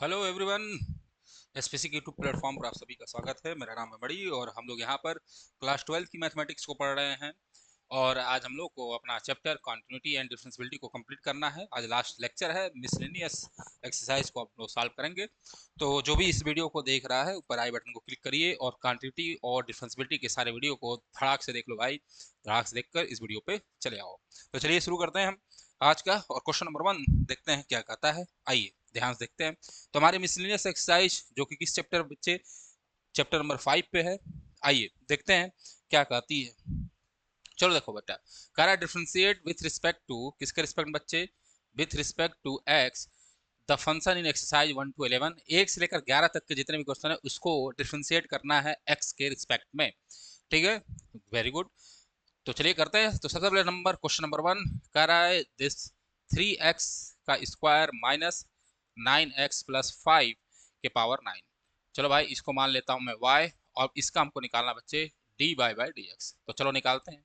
Hello everyone. SPC के YouTube platform पर आप सभी का स्वागत है। मेरा नाम है मणि और हम लोग यहाँ पर क्लास 12 की मैथमेटिक्स को पढ़ रहे हैं। और आज हम लोग को अपना चैप्टर कॉन्टिन्यूटी एंड डिफरेंशियबिलिटी को कंप्लीट करना है। आज लास्ट लेक्चर है, मिसलेनियस एक्सरसाइज को आप लोग सॉल्व करेंगे। तो जो भी इस वीडियो को देख रहा है ऊपर आई बटन को क्लिक करिए और कॉन्टिन्यूटी और डिफरेंशियबिलिटी के सारे वीडियो को धड़ाक से देख लो भाई। धड़ाक से देखकर इस वीडियो पे चले आओ। तो चलिए शुरू करते हैं हम आज का। और क्वेश्चन नंबर 1 देखते हैं क्या कहता है। आइए ध्यान से देखते हैं। तो हमारे मिसलेनियस एक्सरसाइज जो कि किस चैप्टर बच्चे, चैप्टर नंबर 5 पे है। आइए देखते हैं क्या कहती है। चलो देखो बेटा, कह रहा है डिफरेंशिएट विथ रिस्पेक्ट टू, किसके रिस्पेक्ट में बच्चे, with respect to x the function in exercise 1 to 11। 1 से लेकर 11 तक के जितने भी क्वेश्चन है उसको डिफरेंशिएट करना है एक्स के रिस्पेक्ट में। ठीक है, वेरी गुड। तो चलिए करते हैं। तो सबसे पहले नंबर क्वेश्चन नंबर 1 कह रहा है दिस 3x का स्क्वायर माइनस 9x प्लस 5 के पावर 9। चलो भाई इसको मान लेता हूं मैं y, और इसका हमको निकालना बच्चे dy बाई डी एक्स। तो चलो निकालते हैं।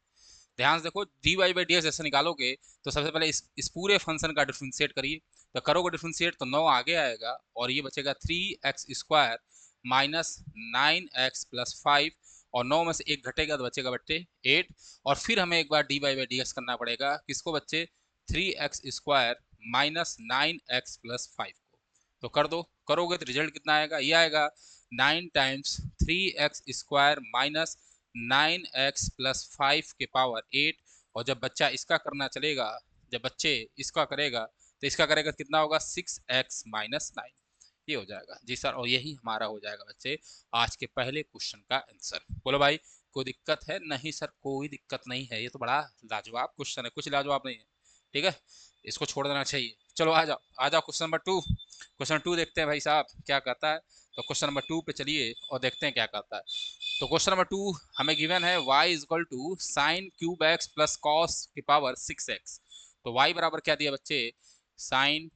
ध्यान से देखो, dy बाई डी एक्स जैसे निकालोगे तो सबसे पहले इस पूरे फंक्शन का डिफ्रेंशिएट करिए। तो करोगे डिफ्रेंशिएट तो 9 आगे आएगा और ये बचेगा 3x square minus 9x plus 5, और 9 में से एक घटेगा तो बचेगा बच्चे 8। और फिर हमें एक बार डी बाई डी एक्स करना पड़ेगा, किसको बच्चे, 3x square minus 9x plus 5 को। तो कर दो, करोगे तो रिजल्ट कितना आएगा, ये आएगा 9 times 3x square minus 9x plus 5 के पावर 8। और जब बच्चा इसका करना चलेगा, जब बच्चे इसका करेगा तो इसका करेगा कितना होगा, 6x माइनस 9। ये हो जाएगा जी सर, और यही हमारा हो जाएगा बच्चे आज के पहले क्वेश्चन का आंसर। बोलो भाई कोई दिक्कत है? नहीं सर कोई दिक्कत नहीं है, ये तो बड़ा लाजवाब क्वेश्चन है, कुछ लाजवाब नहीं है। ठीक है, इसको छोड़ देना चाहिए। चलो आ जाओ आ जाओ, क्वेश्चन नंबर 2। क्वेश्चन 2 देखते हैं भाई साहब क्या कहता है। तो क्वेश्चन नंबर 2 पे चलिए और देखते हैं क्या कहता है। तो क्वेश्चन नंबर 2 हमें गिवन है y is equal to sine cube x plus cos की पावर 6x। तो y बराबर क्या दिया बच्चे, sine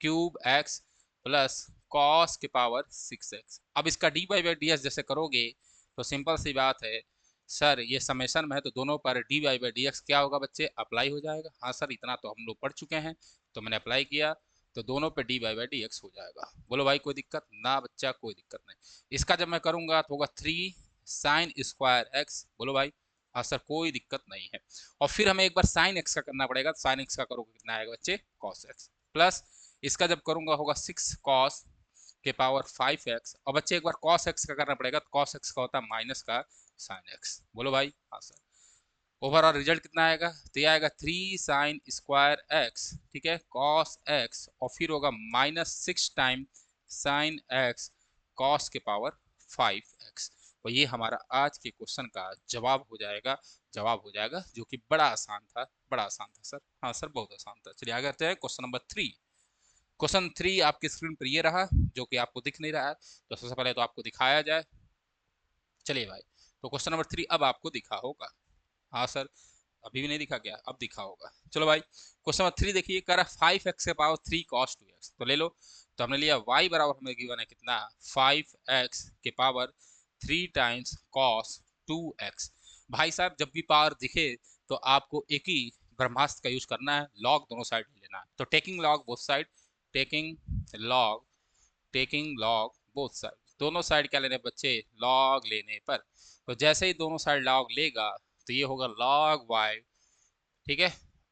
cube x plus cos के पावर 6x। अब इसका d by by d s जैसे करोगे तो सिंपल सी बात है सर, ये समेशन में है तो दोनों पर D by by D x क्या होगा बच्चे, अप्लाई हो जाएगा। हाँ सर इतना तो हम लोग पढ़ चुके हैं, तो मैंने अप्लाई किया तो दोनों पे D by by D x हो जाएगा। बोलो भाई कोई दिक्कत ना बच्चा, कोई दिक्कत नहीं। इसका जब मैं करूंगा तो होगा 3 साइन स्क्वायर एक्स। बोलो भाई हाँ सर कोई दिक्कत नहीं है। और फिर हमें एक बार साइन एक्स का करना पड़ेगा, साइन एक्स का करोगे कितना आएगा बच्चे, कॉस एक्स। प्लस इसका जब करूंगा होगा 6 कॉस के पावर 5x। और बच्चे एक बार cos x का करना पड़ेगा, तो cos x का होता है माइनस का sin x। बोलो भाई हाँ सर। ओवरऑल रिजल्ट कितना आएगा, तो ये आएगा 3 साइन स्क्वायर x, ठीक है, cos x, और फिर होगा minus 6 time sine x cos के पावर 5x। और ये हमारा आज के क्वेश्चन का जवाब हो जाएगा, जवाब हो जाएगा, जो कि बड़ा आसान था, बड़ा आसान था सर। हाँ सर बहुत आसान था। चलिए आगे आते हैं क्वेश्चन नंबर 3। क्वेश्चन 3 आपकी स्क्रीन पर ये रहा, जो कि आपको दिख नहीं रहा है, तो सबसे पहले तो आपको दिखाया जाए। चलिए भाई, तो क्वेश्चन नंबर 3 अब आपको दिखा होगा। हाँ सर अभी भी नहीं दिखा क्या, अब दिखा होगा। चलो भाई क्वेश्चन नंबर 3 देखिए, कह रहा है 5x के पावर 3 cos 2x। तो ले लो, तो हमने लिया y बराबर हमें गिवन है कितना, 5x के पावर 3 टाइम्स cos 2x। भाई साहब जब भी पावर दिखे तो आपको एक ही ब्रह्मास्त्र का यूज करना है, लॉग दोनों साइड ले लेना है। तो taking log both side, taking log, taking log both side, दोनों साइड क्या लेने बच्चे, लॉग लेने पर। तो जैसे ही दोनों साइड लॉग लेगा तो ये होगा लॉग y, ठीक है।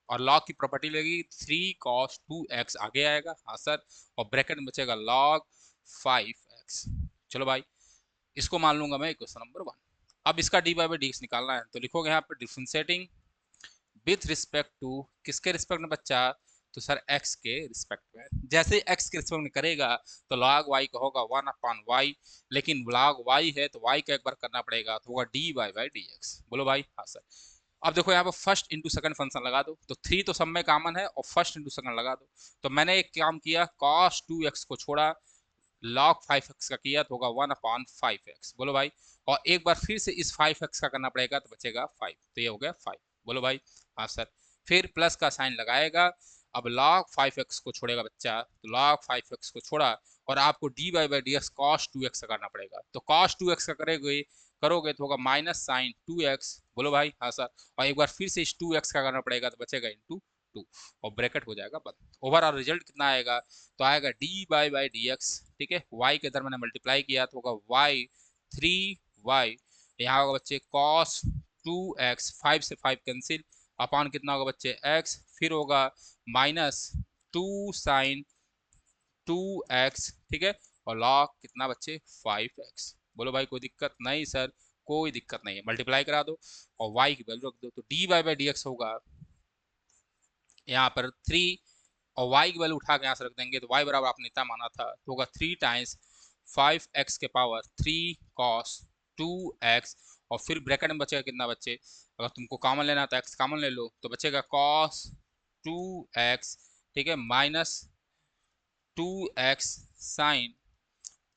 और लॉग की प्रॉपर्टी लगेगी 3 cos 2x आगे आएगा, हाँ सर, और ब्रैकेट में बचेगा log 5x। चलो भाई इसको मान लूंगा मैं क्वेश्चन नंबर 1। अब इसका डी बाई डी एक्स निकालना है, तो लिखोगे यहाँ पे डिफरेंशिएटिंग विथ रिस्पेक्ट टू, किसके रिस्पेक्ट में बच्चा, तो सर x के रिस्पेक्ट में। जैसे x के रिस्पेक्ट में करेगा तो log y का होगा 1/y, लेकिन log y है तो y का एक बार करना पड़ेगा तो होगा D by by D x. बोलो भाई हाँ सर। अब देखो यहाँ पे फर्स्ट इंटू सेकंड फंक्शन लगा दो, तो 3 तो सब में कॉमन है और फर्स्ट इंटू सेकंड लगा दो। तो मैंने एक काम किया, cos 2x को छोड़ा, log 5x का किया तो होगा 1/5x। बोलो भाई, और एक बार फिर से इस 5x का करना पड़ेगा तो बचेगा 5, तो ये हो गया 5। बोलो भाई हाँ सर। फिर प्लस का साइन लगाएगा, अब log 5x को छोड़ेगा बच्चा, तो log 5x को छोड़ा और आपको d by by D X cos 2x का करना पड़ेगा। तो cos 2x का करोगे तो होगा माइनस साइन 2x। बोलो भाई हाँ सर। और एक बार फिर से इस 2x का करना पड़ेगा तो बचेगा इंटू टू, और ब्रैकेट हो जाएगा बंद। ओवरऑल रिजल्ट कितना आएगा, तो आएगा D by by D x, ठीक है, वाई के इधर मैंने मल्टीप्लाई किया तो होगा वाई 3y, यहाँ होगा बच्चे कॉस 2x, 5 से 5 कैंसिल, अपॉन कितना होगा बच्चे x, फिर होगा माइनस 2 साइन 2x, ठीक है, और लॉग कितना बच्चे 5x। बोलो भाई कोई दिक्कत नहीं सर, कोई दिक्कत नहीं है, मल्टीप्लाई करा दो और y की वैल्यू रख दो, तो D by by D x होगा यहाँ पर 3, और y की वैल्यू उठा के यहाँ से रख देंगे तो y बराबर आपने इतना माना था तो होगा 3 टाइम्स 5x के पावर 3 cos 2x, और फिर ब्रैकेट में बचेगा कितना बच्चे, अगर तुमको कॉमन लेना है तो x कॉमन ले लो तो बचेगा cos 2x, ठीक है, माइनस 2x साइन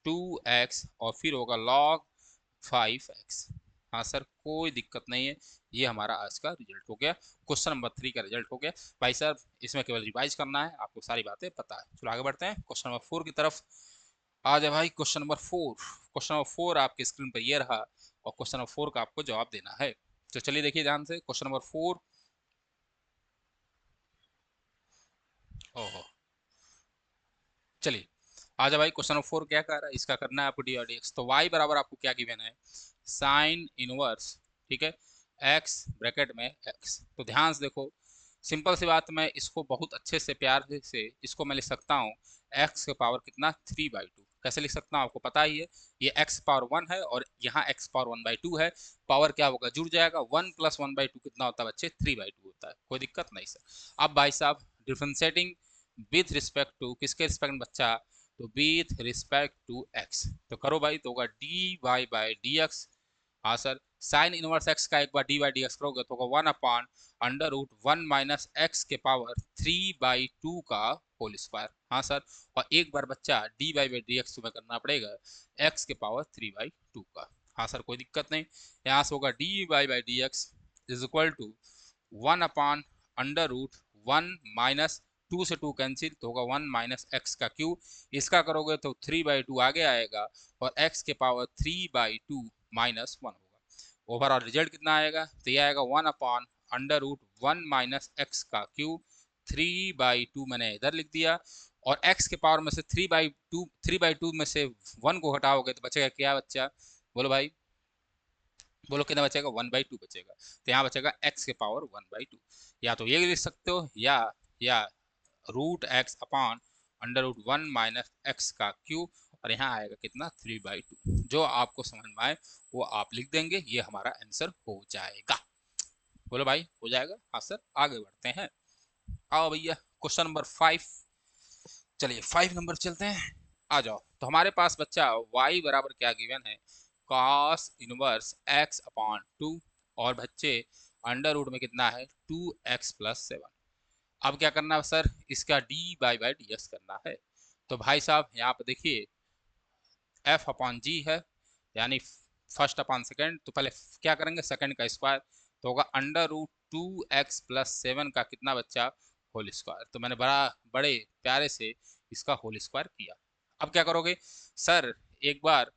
2x, और फिर होगा log 5x। हाँ सर कोई दिक्कत नहीं है, ये हमारा आज का रिजल्ट हो गया, क्वेश्चन नंबर 3 का रिजल्ट हो गया। भाई साहब इसमें केवल रिवाइज करना है, आपको सारी बातें पता है। चलो आगे बढ़ते हैं क्वेश्चन नंबर 4 की तरफ। आ जाए भाई क्वेश्चन नंबर 4। क्वेश्चन नंबर 4 आपकी स्क्रीन पर ये रहा, और क्वेश्चन नंबर 4 का आपको जवाब देना है। तो चलिए देखिए ध्यान से क्वेश्चन नंबर 4। ओहो, चलिए आ जाए भाई क्वेश्चन नंबर 4 क्या कर रहा है, इसका करना है आपको डी और डी एक्स। तो y बराबर आपको क्या गिवन है, साइन इनवर्स, ठीक है, x ब्रैकेट में x। तो ध्यान से देखो, सिंपल सी बात, मैं इसको बहुत अच्छे से प्यार से इसको मैं लिख सकता हूँ x के पावर कितना 3/2। कैसे लिख सकता हूँ आपको पता ही है, ये x पावर 1 है और यहाँ x पावर 1/2 है, पावर क्या होगा जुड़ जाएगा, 1 + 1/2 कितना होता है बच्चे 3/2 होता है, कोई दिक्कत नहीं सर। अब भाई साहब डिफरेंशिएटिंग विथ रिस्पेक्ट टू, किसके रिस्पेक्ट में बच्चा, तो विथ रिस्पेक्ट टू x, तो करो भाई, तो होगा D Y by D x. हाँ सर, साइन इनवर्स x का एक बार डी बाई डी एक्स करोगे तो होगा 1/√1 माइनस एक्स के पावर 3/2 का होल स्क्वायर। हाँ सर, और एक बार बच्चा D by by D x तुम्हें करना पड़ेगा x के पावर 3/2 का। हाँ सर कोई दिक्कत नहीं, यहाँ से होगा D by by D x is equal to 1/√1 minus 2 से 2 कैंसिल तो होगा 1 माइनस एक्स का क्यूब, इसका करोगे तो 3/2 आगे आएगा और x के पावर 3/2 माइनस 1 होगा। ओवरऑल रिजल्ट कितना आएगा, तो ये आएगा 1/√1 माइनस एक्स का क्यूब, 3/2 मैंने इधर लिख दिया, और x के पावर में से 3/2 में से 1 को हटाओगे तो बचेगा क्या बच्चा, बोलो भाई, बोलो कितना बचेगा 1/2 बचेगा, तो यहाँ बचेगा x के पावर 1/2। या तो ये लिख सकते हो या √x अपॉन √1 माइनस एक्स का क्यूब, और यहाँ आएगा कितना 3/2, जो आपको समझ में आए वो आप लिख देंगे, ये हमारा आंसर हो जाएगा। बोलो भाई हो जाएगा, हाँ सर। आगे बढ़ते हैं, आओ भैया क्वेश्चन नंबर 5। चलिए 5 नंबर चलते हैं, आ जाओ। तो हमारे पास बच्चा y बराबर क्या गिवन है, cos इनवर्स x अपॉन 2, और बच्चे अंडर रूट में कितना है 2x + 7। अब क्या करना है सर, इसका d by by D X करना है। तो भाई साहब यहाँ पर देखिए f अपॉन जी है, यानी फर्स्ट अपॉन सेकेंड, तो पहले क्या करेंगे सेकेंड का स्क्वायर, तो होगा √2x + 7 का कितना बच्चा होल स्क्वायर। तो मैंने बड़े प्यारे से इसका होल स्क्वायर किया। अब क्या करोगे सर, एक बार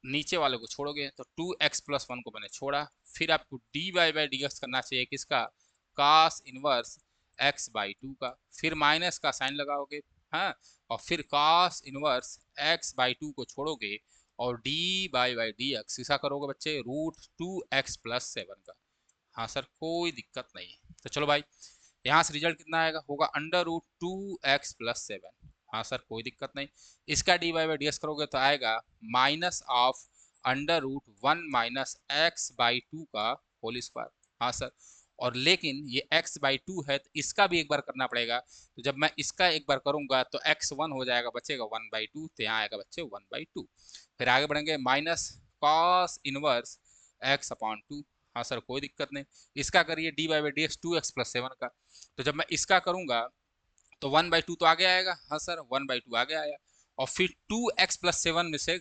नीचे वाले को छोड़ोगे तो 2x + 1 को मैंने छोड़ा, फिर आपको d by by D X करना चाहिए किसका, cos इनवर्स x/2 का, फिर माइनस का साइन लगाओगे, हाँ, और फिर cos इनवर्स x/2 को छोड़ोगे और d by by D x किसका करोगे बच्चे, √2x + 7 का। हाँ सर कोई दिक्कत नहीं है। तो चलो भाई यहाँ से रिजल्ट कितना आएगा, होगा √2x + 7। हाँ सर कोई दिक्कत नहीं, इसका d by by D x करोगे तो आएगा माइनस ऑफ √1 माइनस x/2 का होल स्क्वायर। हाँ सर, और लेकिन ये x/2 है तो इसका भी एक बार करना पड़ेगा, तो जब मैं इसका एक बार करूंगा तो x1 हो जाएगा, बचेगा 1/2, तो यहाँ आएगा बच्चे 1/2। फिर आगे बढ़ेंगे माइनस cos इनवर्स x/2। हाँ सर कोई दिक्कत नहीं, इसका करिए D by by D x 2x + 7 का, तो जब मैं इसका करूंगा तो 1/2 तो आगे आएगा, हाँ सर 1/2 आगे आया, और फिर 2x + 7 में से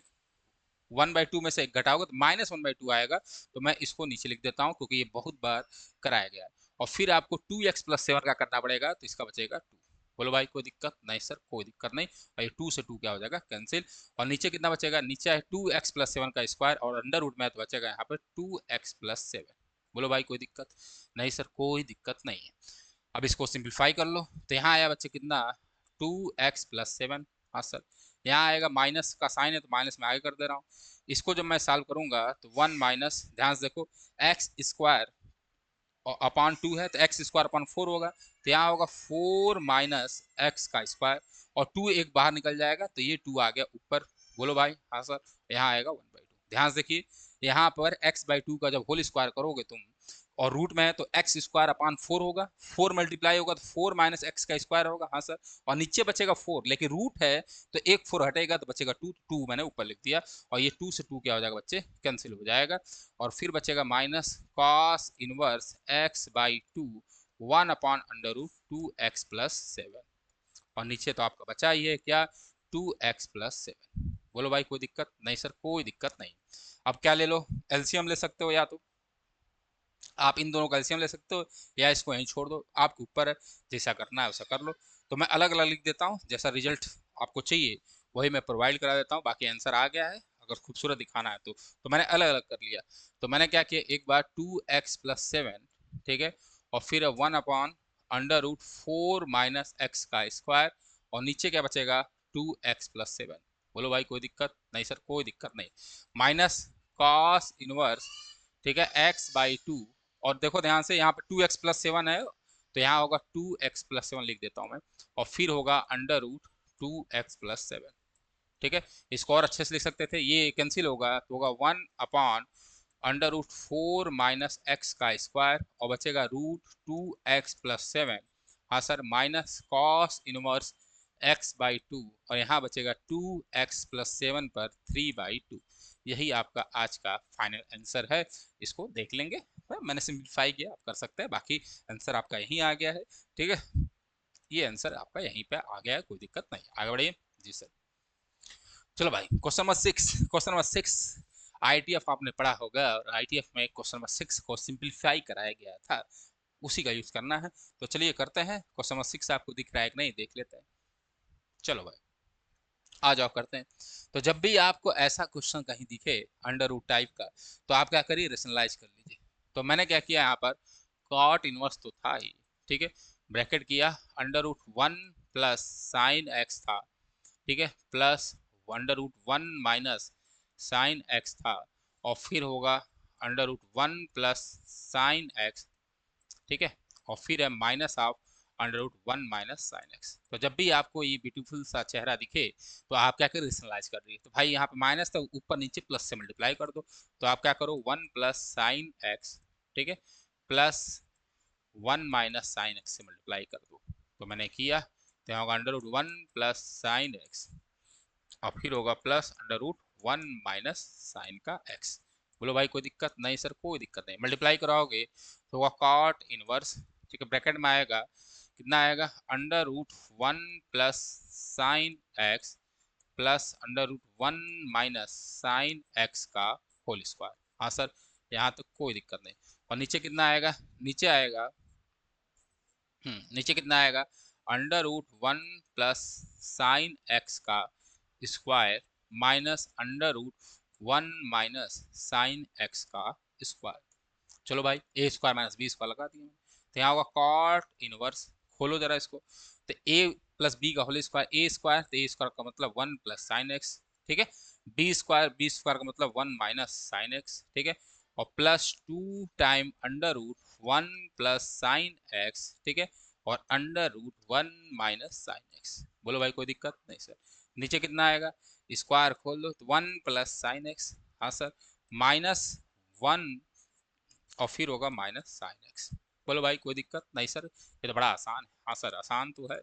1/2 में से एक घटाओगे तो -1/2 आएगा, तो मैं इसको नीचे लिख देता हूँ क्योंकि ये बहुत बार कराया गया है, और फिर आपको 2x + 7 का करना पड़ेगा, तो इसका बचेगा 2। बोलो भाई कोई दिक्कत नहीं सर, कोई दिक्कत नहीं, और ये 2 से 2 क्या हो जाएगा कैंसिल, और नीचे कितना बचेगा, नीचे है 2x + 7 का स्क्वायर, और अंडर रूट में तो बचेगा यहाँ पर 2x + 7। बोलो भाई कोई दिक्कत नहीं सर, कोई दिक्कत नहीं है। अब इसको सिंप्लीफाई कर लो, तो यहाँ आया बच्चे कितना, 2x+7। हाँ सर, यहाँ आएगा माइनस का साइन है तो माइनस में आगे कर दे रहा हूँ। इसको जब मैं सॉल्व करूंगा तो 1 माइनस, ध्यान से देखो, एक्स स्क्वायर और अपॉन 2 है तो एक्स स्क्वायर अपॉन 4 होगा, तो यहाँ होगा 4 माइनस एक्स का स्क्वायर, और 2 एक बाहर निकल जाएगा तो ये 2 आ गया ऊपर। बोलो भाई, हाँ सर, यहाँ आएगा 1/2। ध्यान से देखिए, यहाँ पर x/2 का जब होल स्क्वायर करोगे तुम और रूट में है तो एक्स स्क्वायर अपॉन 4 होगा, 4 मल्टीप्लाई होगा तो 4 माइनस एक्स का स्क्वायर होगा। हाँ सर, और नीचे बचेगा 4, लेकिन रूट है तो एक 4 हटेगा तो बचेगा 2, 2 मैंने ऊपर लिख दिया, और ये 2 से 2 क्या हो जाएगा बच्चे, कैंसिल हो जाएगा, और फिर बचेगा minus cos inverse x/2 1/√2x+7, और नीचे तो आपका बचा ही है क्या, 2x+7। बोलो भाई कोई दिक्कत नहीं सर, कोई दिक्कत नहीं। अब क्या ले लो, एलसीएम ले सकते हो, या तो आप इन दोनों का एलसीएम ले सकते हो या इसको यहीं छोड़ दो, आपके ऊपर है, जैसा करना है वैसा कर लो। तो मैं अलग अलग लिख देता हूँ, जैसा रिजल्ट आपको चाहिए वही मैं प्रोवाइड करा देता हूँ। बाकी आंसर आ गया है, अगर खूबसूरत दिखाना है तो मैंने अलग अलग कर लिया। तो मैंने क्या किया, एक बार 2x+7, ठीक है, और फिर 1/√4 माइनस एक्स का स्क्वायर, और नीचे क्या बचेगा, 2x+7। बोलो भाई कोई दिक्कत नहीं सर, कोई दिक्कत नहीं। माइनस कॉस इनवर्स, ठीक है, x/2, और देखो ध्यान से यहाँ पर 2x+7 है तो यहाँ होगा 2x+7 लिख देता हूँ मैं, और फिर होगा √2x+7, ठीक है। इसको और अच्छे से लिख सकते थे, ये कैंसिल होगा तो होगा 1/√4 माइनस एक्स का स्क्वायर, और बचेगा √2x+7। हाँ sir, minus cos inverse x/2, और यहाँ बचेगा 2x+7 पर 3/2। यही आपका आज का फाइनल आंसर है। इसको देख लेंगे, मैंने सिंप्लीफाई किया, आप कर सकते हैं, बाकी आंसर आपका यहीं आ गया है, ठीक है। ये आंसर आपका यहीं पे आ गया है, कोई दिक्कत नहीं, आगे बढ़िए। जी सर। चलो भाई, क्वेश्चन नंबर 6 आईटीएफ आपने पढ़ा होगा, और आईटीएफ में क्वेश्चन नंबर 6 को सिंप्लीफाई कराया गया था, उसी का यूज करना है। तो चलिए करते हैं, क्वेश्चन नंबर 6 आपको दिख रहा है कि नहीं, देख लेते हैं। चलो भाई, आ जाओ करते हैं। तो जब भी आपको ऐसा क्वेश्चन कहीं दिखे अंडर रूट टाइप का, तो आप क्या करिए, रेशनलाइज कर लीजिए। तो मैंने क्या किया, यहाँ पर कॉट इनवर्स तो था ही, ठीक है, ब्रैकेट किया, √1 प्लस साइन एक्स था, ठीक है, प्लस √1 माइनस साइन एक्स था, और फिर होगा √1 प्लस साइन एक्स, ठीक है, और फिर है minus of √1 minus sine x. तो जब भी आपको ये ब्यूटीफुल सा चेहरा दिखे तो आप क्या करें, रेशनलाइज कर रही है, तो भाई यहाँ पे माइनस तो ऊपर नीचे प्लस से मल्टीप्लाई कर दो, तो आप क्या करो, 1 प्लस साइन एक्स, ठीक है, प्लस 1 माइनस साइन एक्स से मल्टीप्लाई कर दो। तो मैंने किया, तो यहाँ होगा √1 प्लस साइन एक्स, और फिर होगा प्लस √1 माइनस साइन का एक्स। बोलो भाई कोई दिक्कत नहीं सर, कोई दिक्कत नहीं। मल्टीप्लाई कराओगे तो होगा कॉट इनवर्स, ठीक है, ब्रैकेट में आएगा, कितना आएगा, √1 plus sine x plus √1 minus sine x का होल स्क्वायर। हाँ सर, यहाँ तक कोई दिक्कत नहीं। और नीचे कितना आएगा, नीचे आएगा, नीचे कितना आएगा, √1 प्लस साइन एक्स का square minus √1 minus sine x का स्क्वायर। चलो भाई, ए स्क्वायर माइनस बी स्क्वायर लगा दिया मैंने, तो यहाँ होगा कॉट इनवर्स, खोलो जरा इसको, तो ए प्लस बी का होल स्क्वायर, ए स्क्वायर, तो ए स्क्वायर का मतलब 1 प्लस साइन एक्स, ठीक है, बी स्क्वायर का मतलब 1 माइनस साइन एक्स, ठीक है, और plus 2 time √1 plus sine x, ठीक है, और √1 माइनस साइन एक्स। बोलो भाई कोई दिक्कत नहीं सर। नीचे कितना आएगा, स्क्वायर खोल लो, तो 1 प्लस साइन एक्स, हाँ सर, माइनस 1, और फिर होगा माइनस साइन एक्स। बोलो भाई कोई दिक्कत नहीं सर, ये तो बड़ा आसान है। हाँ सर, आसान तो है,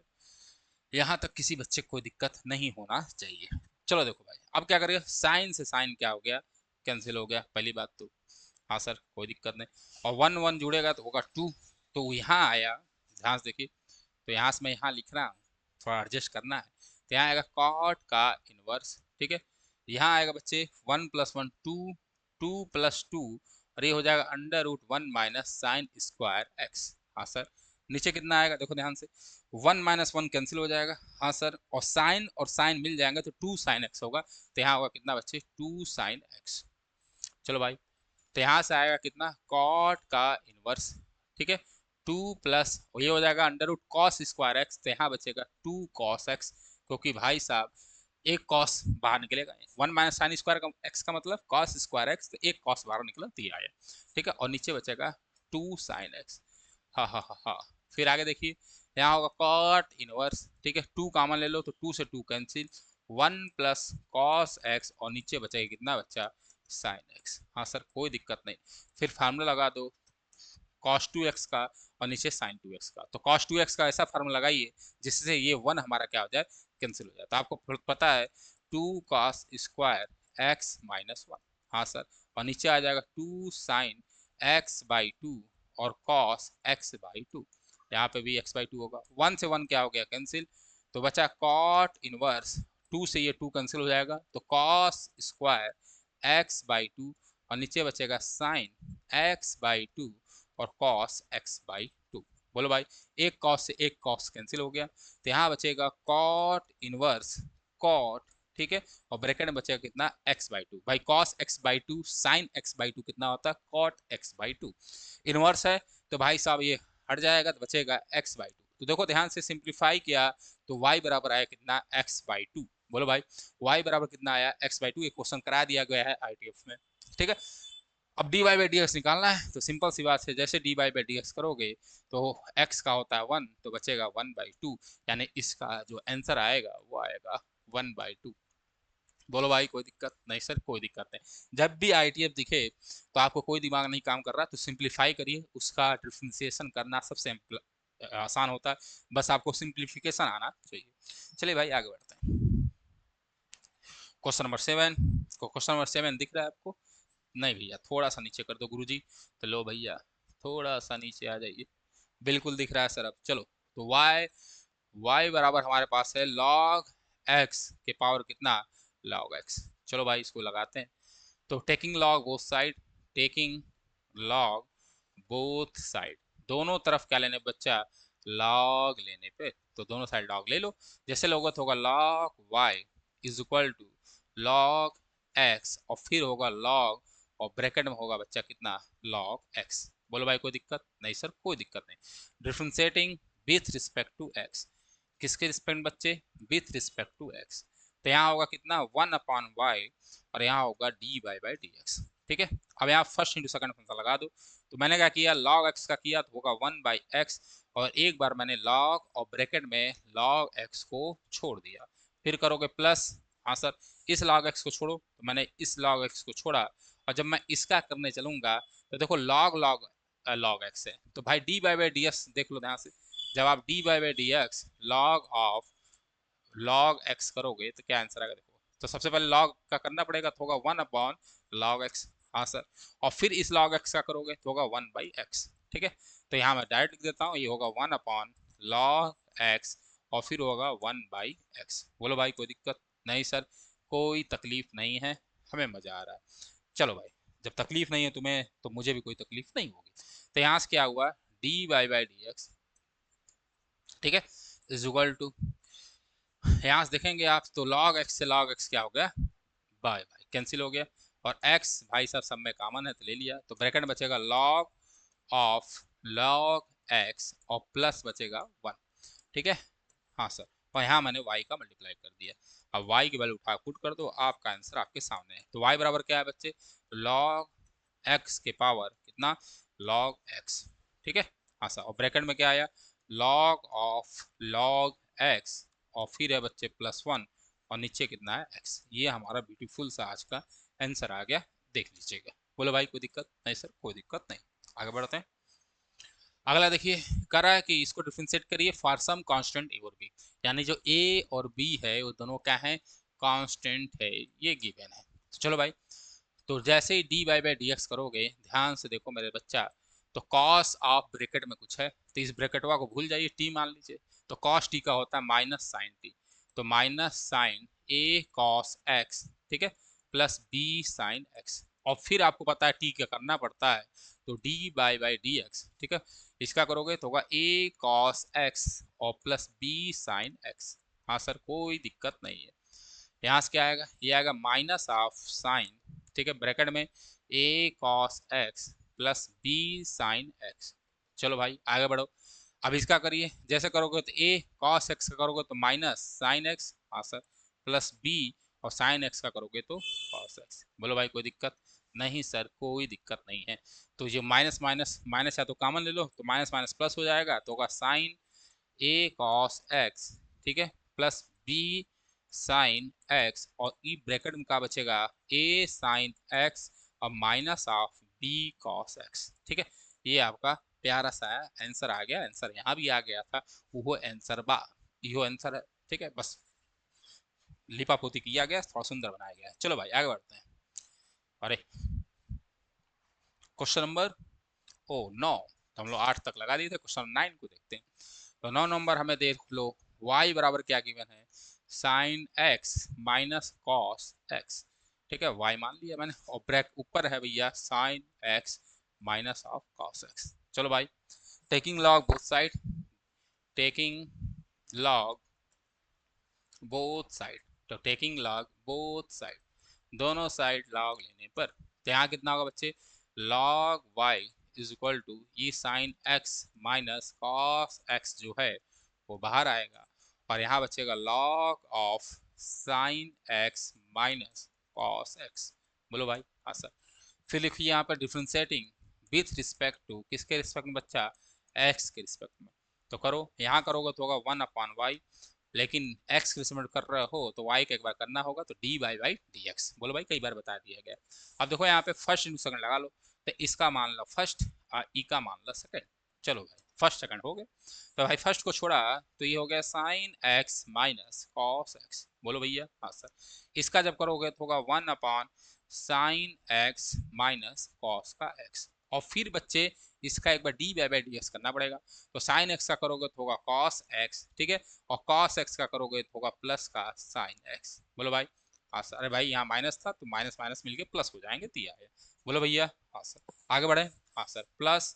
यहाँ तक किसी बच्चे को कोई दिक्कत नहीं होना चाहिए। चलो देखो भाई, अब क्या करेगा, साइन से साइन क्या हो गया, कैंसिल हो गया, पहली बात तो। हाँ सर, कोई दिक्कत नहीं, और 1 1 जुड़ेगा तो होगा 2, तो यहाँ आया, ध्यान से देखिए, तो यहाँ से मैं यहाँ लिख रहा हूँ, थोड़ा एडजस्ट करना है, तो यहाँ आएगा कॉट का इनवर्स, ठीक है, यहाँ आएगा बच्चे 1 + 1 2, 2 + 2, और ये हो जाएगा √1 माइनस साइन स्क्वायर एक्स। हाँ सर, नीचे कितना आएगा, देखो ध्यान से, 1 - 1 कैंसिल हो जाएगा, हाँ सर, और साइन मिल जाएंगे तो 2 साइन एक्स होगा, तो यहाँ होगा कितना बच्चे, 2 साइन एक्स। चलो भाई, तो यहाँ से आएगा कितना, कॉट का इनवर्स, ठीक है, 2 प्लस ये हो जाएगा under root cos square x, तो यहाँ बचेगा 2 कॉस एक्स, क्योंकि भाई साहब एक कॉस बाहर निकलेगा, 1 माइनस साइन स्क्वायर एक्स का मतलब कॉस स्क्वायर एक्स, तो एक कॉस बाहर निकला तो ये आया, ठीक है। और नीचे बचेगा 2 साइन एक्स, हाँ हाँ हाँ हाँ। फिर आगे देखिए, यहाँ होगा कॉट इनवर्स, ठीक है, 2 कॉमन ले लो तो 2 से 2 कैंसिल, 1 प्लस कॉस एक्स और नीचे बचेगा कितना बच्चा, साइन एक्स, हाँ सर कोई दिक्कत नहीं। फिर फार्मूला लगा दो cos 2x का और नीचे sin 2x का, तो cos 2x का ऐसा फार्मूला लगाइए जिससे ये 1 हमारा क्या हो जाए, कैंसिल हो जाए। तो आपको पता है 2 cos स्क्वायर x माइनस 1, हाँ सर, और नीचे आ जाएगा 2 sin x बाई 2 और cos x बाई 2, यहाँ पे भी x बाई 2 होगा, 1 से 1 क्या हो गया, कैंसिल, तो बचा cot इनवर्स, 2 से ये 2 कैंसिल हो जाएगा, तो cos स्क्वायर x बाई 2 और नीचे बचेगा sin x बाई 2 और cos x बाई 2। बोलो भाई, एक cos से एक cos कैंसिल हो गया, तो यहाँ बचेगा cot इनवर्स cot, ठीक है, और ब्रैकेट में बचेगा कितना, x बाई 2, भाई cos x by 2 sin x by 2 कितना होता है, cot x बाई 2, इनवर्स है तो भाई साहब ये हट जाएगा, तो बचेगा x बाई 2। तो देखो ध्यान से सिंप्लीफाई किया तो y बराबर आया कितना, x बाई 2। बोलो भाई y बराबर कितना आया, x बाई 2, ये क्वेश्चन करा दिया गया है ITF में, ठीक है। अब d Y by D x निकालना है, तो सिंपल सी बात है, जैसे d Y by D x करोगे तो x का होता है 1, तो बचेगा 1/2, यानी इसका जो आंसर आएगा वो आएगा 1/2। बोलो भाई कोई दिक्कत नहीं सर, कोई दिक्कत नहीं। जब भी ITF दिखे तो आपको कोई दिमाग नहीं काम कर रहा तो सिंप्लीफाई करिए, उसका डिफ्रेंसिएशन करना सबसे आसान होता है, बस आपको सिंप्लीफिकेशन आना चाहिए। चलिए भाई आगे बढ़ते हैं। क्वेश्चन नंबर 7, क्वेश्चन नंबर 7 दिख रहा है आपको, नहीं भैया थोड़ा सा नीचे कर दो गुरुजी, तो लो भैया थोड़ा सा नीचे आ जाइए, बिल्कुल दिख रहा है सर अब। चलो तो y बराबर हमारे पास है log x के पावर कितना, log x। चलो भाई इसको लगाते हैं, तो taking log both side, taking log both side, दोनों तरफ क्या लेने बच्चा, log लेने पे, तो दोनों साइड log ले लो। जैसे लोगे तो होगा log y is equal to log x और फिर होगा log और ब्रैकेट में होगा बच्चा कितना, log x। बोलो भाई कोई दिक्कत नहीं सर, कोई दिक्कत नहीं। Differentiating with respect to x, किसके रिस्पेक्ट बच्चे, विथ रिस्पेक्ट टू x, तो यहाँ होगा कितना 1/y और यहाँ होगा dy/dx, ठीक है। अब यहाँ फर्स्ट इंटू सेकंड फंक्शन लगा दो, तो मैंने क्या किया, log x का किया तो होगा 1/x और एक बार मैंने log और ब्रैकेट में log x को छोड़ दिया, फिर करोगे प्लस, हाँ सर, इस log x को छोड़ो, तो मैंने इस log x को छोड़ा, और जब मैं इसका करने चलूंगा तो देखो log x है, तो भाई dy/dx देख लो ध्यान से, जब आप dy/dx log x करोगे तो क्या आंसर आएगा देखो, तो सबसे पहले log का करना पड़ेगा तो होगा 1/log x, हाँ सर, और फिर इस log x का करोगे तो होगा 1/x, ठीक है। तो यहाँ मैं डायरेक्ट लिख देता हूँ, ये होगा 1/log x और फिर होगा 1/x। बोलो भाई कोई दिक्कत नहीं सर, कोई तकलीफ नहीं है, हमें मजा आ रहा है। चलो भाई जब तकलीफ नहीं है तुम्हें तो मुझे भी कोई तकलीफ नहीं होगी। तो यहाँ से क्या हुआ, dy/dx, ठीक है, इज इक्वल टू, यहाँ से देखेंगे आप तो log x से log x क्या हो गया, बाय बाय कैंसिल हो गया, और x भाई साहब सब में कॉमन है तो ले लिया, तो ब्रैकेट में बचेगा log ऑफ log x और प्लस बचेगा 1, ठीक है, हाँ सर, और यहाँ मैंने y का मल्टीप्लाई कर दिया। अब y की वैल्यू उठा पुट कर दो, आपका आंसर आपके सामने है। तो y बराबर क्या है बच्चे, log x के पावर कितना, log x, ठीक है, हाँ सर, और ब्रैकेट में क्या आया, log ऑफ log x और फिर है बच्चे +1 और नीचे कितना है x। ये हमारा ब्यूटीफुल सा आज का आंसर आ गया, देख लीजिएगा। बोलो भाई कोई दिक्कत नहीं सर, कोई दिक्कत नहीं। आगे बढ़ते हैं, अगला देखिए, कह रहा है कि इसको डिफरेंशिएट करिए फॉर सम कांस्टेंट ए और बी, यानी जो ए और बी है वो दोनों क्या है, कांस्टेंट है, ये गिवन है। तो चलो भाई, तो जैसे ही dy/dx करोगे ध्यान से देखो मेरे बच्चा, तो cos ऑफ ब्रैकेट में कुछ है तो इस ब्रैकेटवा को भूल जाइए, t मान लीजिए, तो cos t का होता है माइनस साइन t, तो minus sine a cos x, ठीक है, प्लस b साइन x, और फिर आपको पता है t क्या करना पड़ता है, तो dy/dx, ठीक है, इसका करोगे तो होगा a cos x और प्लस b साइन x, हाँ सर कोई दिक्कत नहीं है। यहाँ से क्या आएगा, ये आएगा माइनस ऑफ साइन, ठीक है, ब्रैकेट में a cos x plus b sine x। चलो भाई आगे बढ़ो। अब इसका करिए, जैसे करोगे तो ए कॉस एक्स का करोगे तो माइनस साइन एक्स, हाँ सर, प्लस बी और साइन एक्स का करोगे तो कॉस एक्स। बोलो भाई कोई दिक्कत? नहीं सर कोई दिक्कत नहीं है। तो ये माइनस माइनस माइनस या तो कॉमन ले लो, तो माइनस माइनस प्लस हो जाएगा, तो होगा साइन ए कॉस एक्स, ठीक है, प्लस बी साइन एक्स, और ई ब्रैकेट में क्या बचेगा, ए साइन एक्स और minus of B cos x, ठीक है। ये आपका प्यारा सा आंसर आ गया। आंसर यहाँ भी आ गया था, वो आंसर बा यो आंसर है, ठीक है। बस लिपा पोती किया गया, थोड़ा सुंदर बनाया गया। चलो भाई आगे बढ़ते हैं। अरे क्वेश्चन नंबर ओ 9, तो हम लोग 8 तक लगा दिए थे, क्वेश्चन 9 को देखते हैं। तो 9 नंबर हमें देख लो, y बराबर क्या गिवन है, sine x minus cos x, ठीक है, y मान लिया मैंने, और ब्रैक ऊपर है भैया sine x minus of cos x। चलो भाई, taking log both side, taking log both side, तो टेकिंग लॉग बोथ साइड, दोनों साइड लॉग लेने पर, तो यहाँ कितना होगा बच्चे, log y is equal to ये sine x minus cos x जो है वो बाहर आएगा, और यहाँ बचेगा log of sine x minus cos x। बोलो भाई हाँ सर। फिर लिखिए यहाँ पर डिफ्रेंशिएटिंग विथ रिस्पेक्ट टू, किसके रिस्पेक्ट में बच्चा, x के रिस्पेक्ट में। तो करो, यहाँ करोगे तो होगा 1/y, लेकिन x के रिस्पेक्ट कर रहे हो तो y का एक बार करना होगा, तो dy बाई dx। बोलो भाई कई बार बता दिया गया। अब देखो यहाँ पे फर्स्ट इंटू सेकंड लगा लो, तो इसका मान लो फर्स्ट और ई का मान लो सेकंड। चलो भाई फर्स्ट सेकंड हो गए, तो भाई फर्स्ट को छोड़ा तो ये हो गया sine x minus cos x। बोलो भैया हाँ सर। इसका जब करोगे तो होगा 1/साइन x माइनस कॉस का x, और फिर बच्चे इसका एक बार डी बाई डी एक्स करना पड़ेगा, तो साइन एक्स का करोगे तो होगा कॉस एक्स, ठीक है, और कॉस एक्स का करोगे तो होगा प्लस का साइन एक्स। बोलो भाई हाँ सर। अरे भाई यहाँ माइनस था तो माइनस माइनस मिलके प्लस हो जाएंगे, तो ये बोलो भैया हाँ सर। आगे बढ़े, हाँ सर, प्लस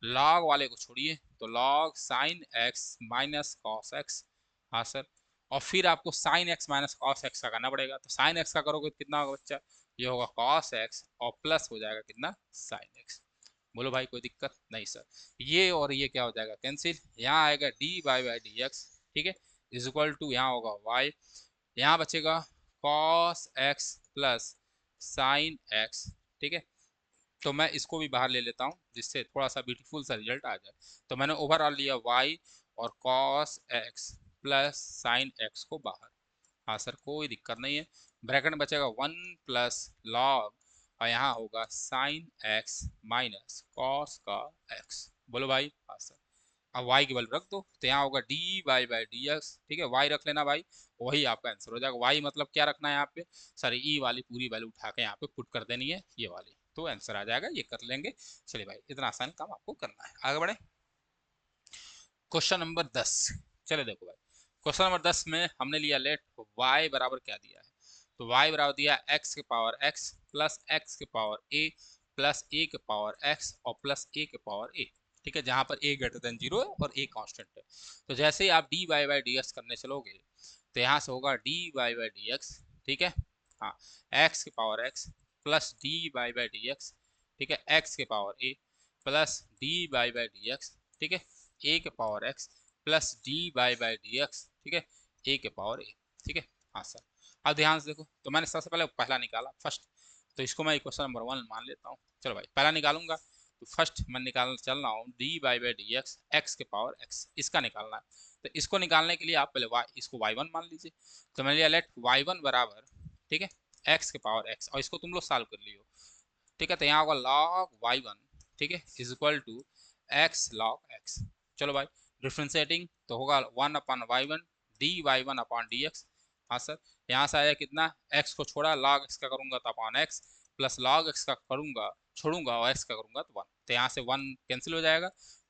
लॉग वाले को छोड़िए, तो log sine x minus cos x, हाँ सर, और फिर आपको sine x minus cos x का करना पड़ेगा, तो साइन एक्स का करोगे तो कितना होगा बच्चा, ये होगा कॉस एक्स और प्लस हो जाएगा कितना, साइन एक्स। बोलो भाई कोई दिक्कत नहीं सर। ये और ये क्या हो जाएगा कैंसिल, यहाँ आएगा डी बाई डी एक्स, ठीक है, इज इक्वल टू यहाँ होगा वाई, यहाँ बचेगा cos x plus sine x, ठीक है। तो मैं इसको भी बाहर ले लेता हूँ जिससे थोड़ा सा ब्यूटीफुल सा रिजल्ट आ जाए। तो मैंने ओवरऑल लिया y और cos x plus sign x को बाहर, हाँ सर कोई दिक्कत नहीं है। ब्रैकेट में बचेगा 1 प्लस लॉग, और यहाँ होगा साइन x माइनस कॉस का x। बोलो भाई हाँ सर। अब y की वैल्यू रख दो, तो यहाँ होगा डी बाई डी एक्स, ठीक है, y रख लेना भाई, वही आपका आंसर हो जाएगा। y मतलब क्या रखना है यहाँ पे, सर ई वाली पूरी वैल्यू उठा के यहाँ पे पुट कर देनी है, ये वाली, तो आंसर आ जाएगा, ये कर लेंगे। चलिए भाई इतना आसान काम आपको करना है। आगे बढ़े, क्वेश्चन नंबर 10। चले देखो भाई, क्वेश्चन नंबर 10 में हमने लिया लेट y बराबर क्या दिया है, तो y बराबर दिया x के पावर x प्लस x के पावर a प्लस a के पावर x और प्लस a के पावर a, ठीक है, जहां पर a ग्रेटर देन 0 है और a कांस्टेंट है। तो जैसे ही आप डी बाई डी एक्स करने चलोगे, तो यहाँ से होगा डी बाई डी एक्स, ठीक है, हाँ, x के power x plus D by D x, ठीक है, x के power a plus D by D x, ठीक है, a के power x plus D by D x, ठीक है, a के पावर a, ठीक है, हाँ सर। अब ध्यान से देखो, तो मैंने सबसे पहले पहला निकाला फर्स्ट, तो इसको मैं क्वेश्चन नंबर 1 मान लेता हूँ। चलो भाई पहला निकालूंगा, तो फर्स्ट मैं निकालना चल रहा हूँ D by D x, x के पावर x, इसका निकालना है। तो इसको निकालने के लिए आप पहले y, इसको y1 मान लीजिए। तो मैंने लिया लेट y1 बराबर, ठीक है, x के पावर x, और इसको तुम लोग सॉल्व कर लियो, ठीक है, तो यहाँ होगा लॉग y1, ठीक है, is equal to x log x। चलो भाई डिफ्रेंशिएटिंग तो होगा 1/y1 d y1 upon D x, हाँ सर, यहाँ से आया कितना, x को छोड़ा लॉग x का करूंगा तो upon x plus log x का करूंगा छोड़ूंगा और x का करूंगा तो 1, तो यहाँ से 1 कैंसिल हो जाएगा।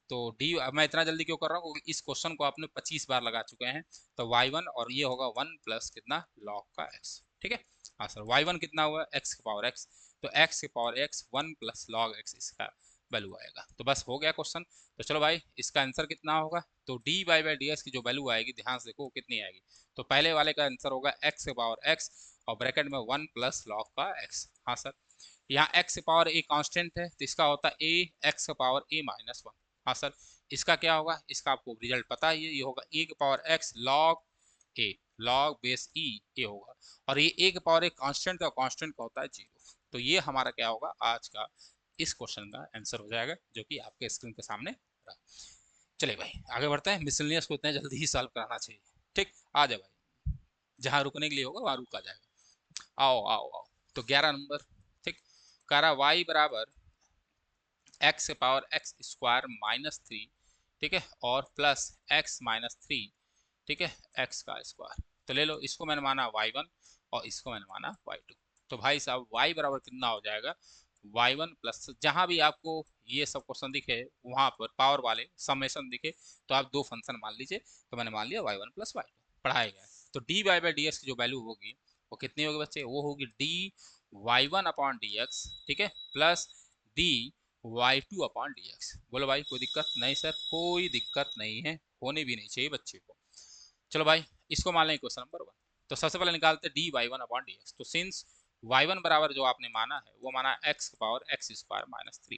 तो डी, अब मैं इतना जल्दी क्यों कर रहा हूँ, क्योंकि इस क्वेश्चन को आपने 25 बार लगा चुके हैं। तो y1 और ये होगा 1 प्लस कितना लॉग का x, ठीक है, हाँ सर, y1 कितना हुआ x के पावर x, तो x के power x 1 plus log x इसका वैल्यू आएगा। तो बस हो गया क्वेश्चन। तो चलो भाई इसका आंसर कितना होगा, तो डी बाई डी एक्स की जो वैल्यू आएगी ध्यान से देखो कितनी आएगी, तो पहले वाले का आंसर होगा x के पावर x और ब्रैकेट में 1 प्लस लॉग का x, हाँ सर। यहाँ x के पावर a कांस्टेंट है, तो इसका होता है a x के पावर a माइनस 1, हाँ सर, इसका क्या होगा, इसका आपको रिजल्ट पता ही है, ये होगा ए की पावर एक्स लॉग ए, लॉग बेस ई ए होगा। और ये ए की पावर एक कांस्टेंट का, कांस्टेंट का होता है 0। तो ये हमारा क्या होगा आज का इस क्वेश्चन का आंसर हो जाएगा, जो कि आपके स्क्रीन के सामने रहा। चलिए भाई आगे बढ़ते हैं, मिसलेनियस को इतना जल्दी ही सॉल्व कराना चाहिए। ठीक, आ जाए भाई, जहाँ रुकने के लिए होगा वहाँ रुका जाएगा। आओ आओ आओ, तो 11 नंबर। ठीक, कह रहा y बराबर एक्स के पावर एक्स स्क्वायर माइनस 3, ठीक है, और प्लस एक्स माइनस 3, ठीक है, एक्स का स्क्वायर। तो ले लो, इसको मैंने माना y1 और इसको मैंने माना y2। तो भाई साहब y बराबर कितना हो जाएगा, y1 प्लस, जहां भी आपको ये सब क्वेश्चन दिखे वहां पर पावर वाले समेशन दिखे तो आप दो फंक्शन मान लीजिए। तो मैंने मान लिया y1 प्लस y2 पढ़ाया गया। तो D Y by D x की जो वैल्यू होगी वो कितनी होगी बच्चे, वो होगी D y1 upon D x, ठीक है, plus D y2 upon D x. बोलो भाई कोई दिक्कत नहीं सर, कोई दिक्कत नहीं है, होने भी नहीं चाहिए बच्चे को। चलो भाई इसको मान लें क्वेश्चन नंबर 1। तो सबसे पहले निकालते d y one upon D x. तो सिंस y1 बराबर जो आपने माना है वो माना एक्स की पावर एक्स स्क्वायर माइनस 3,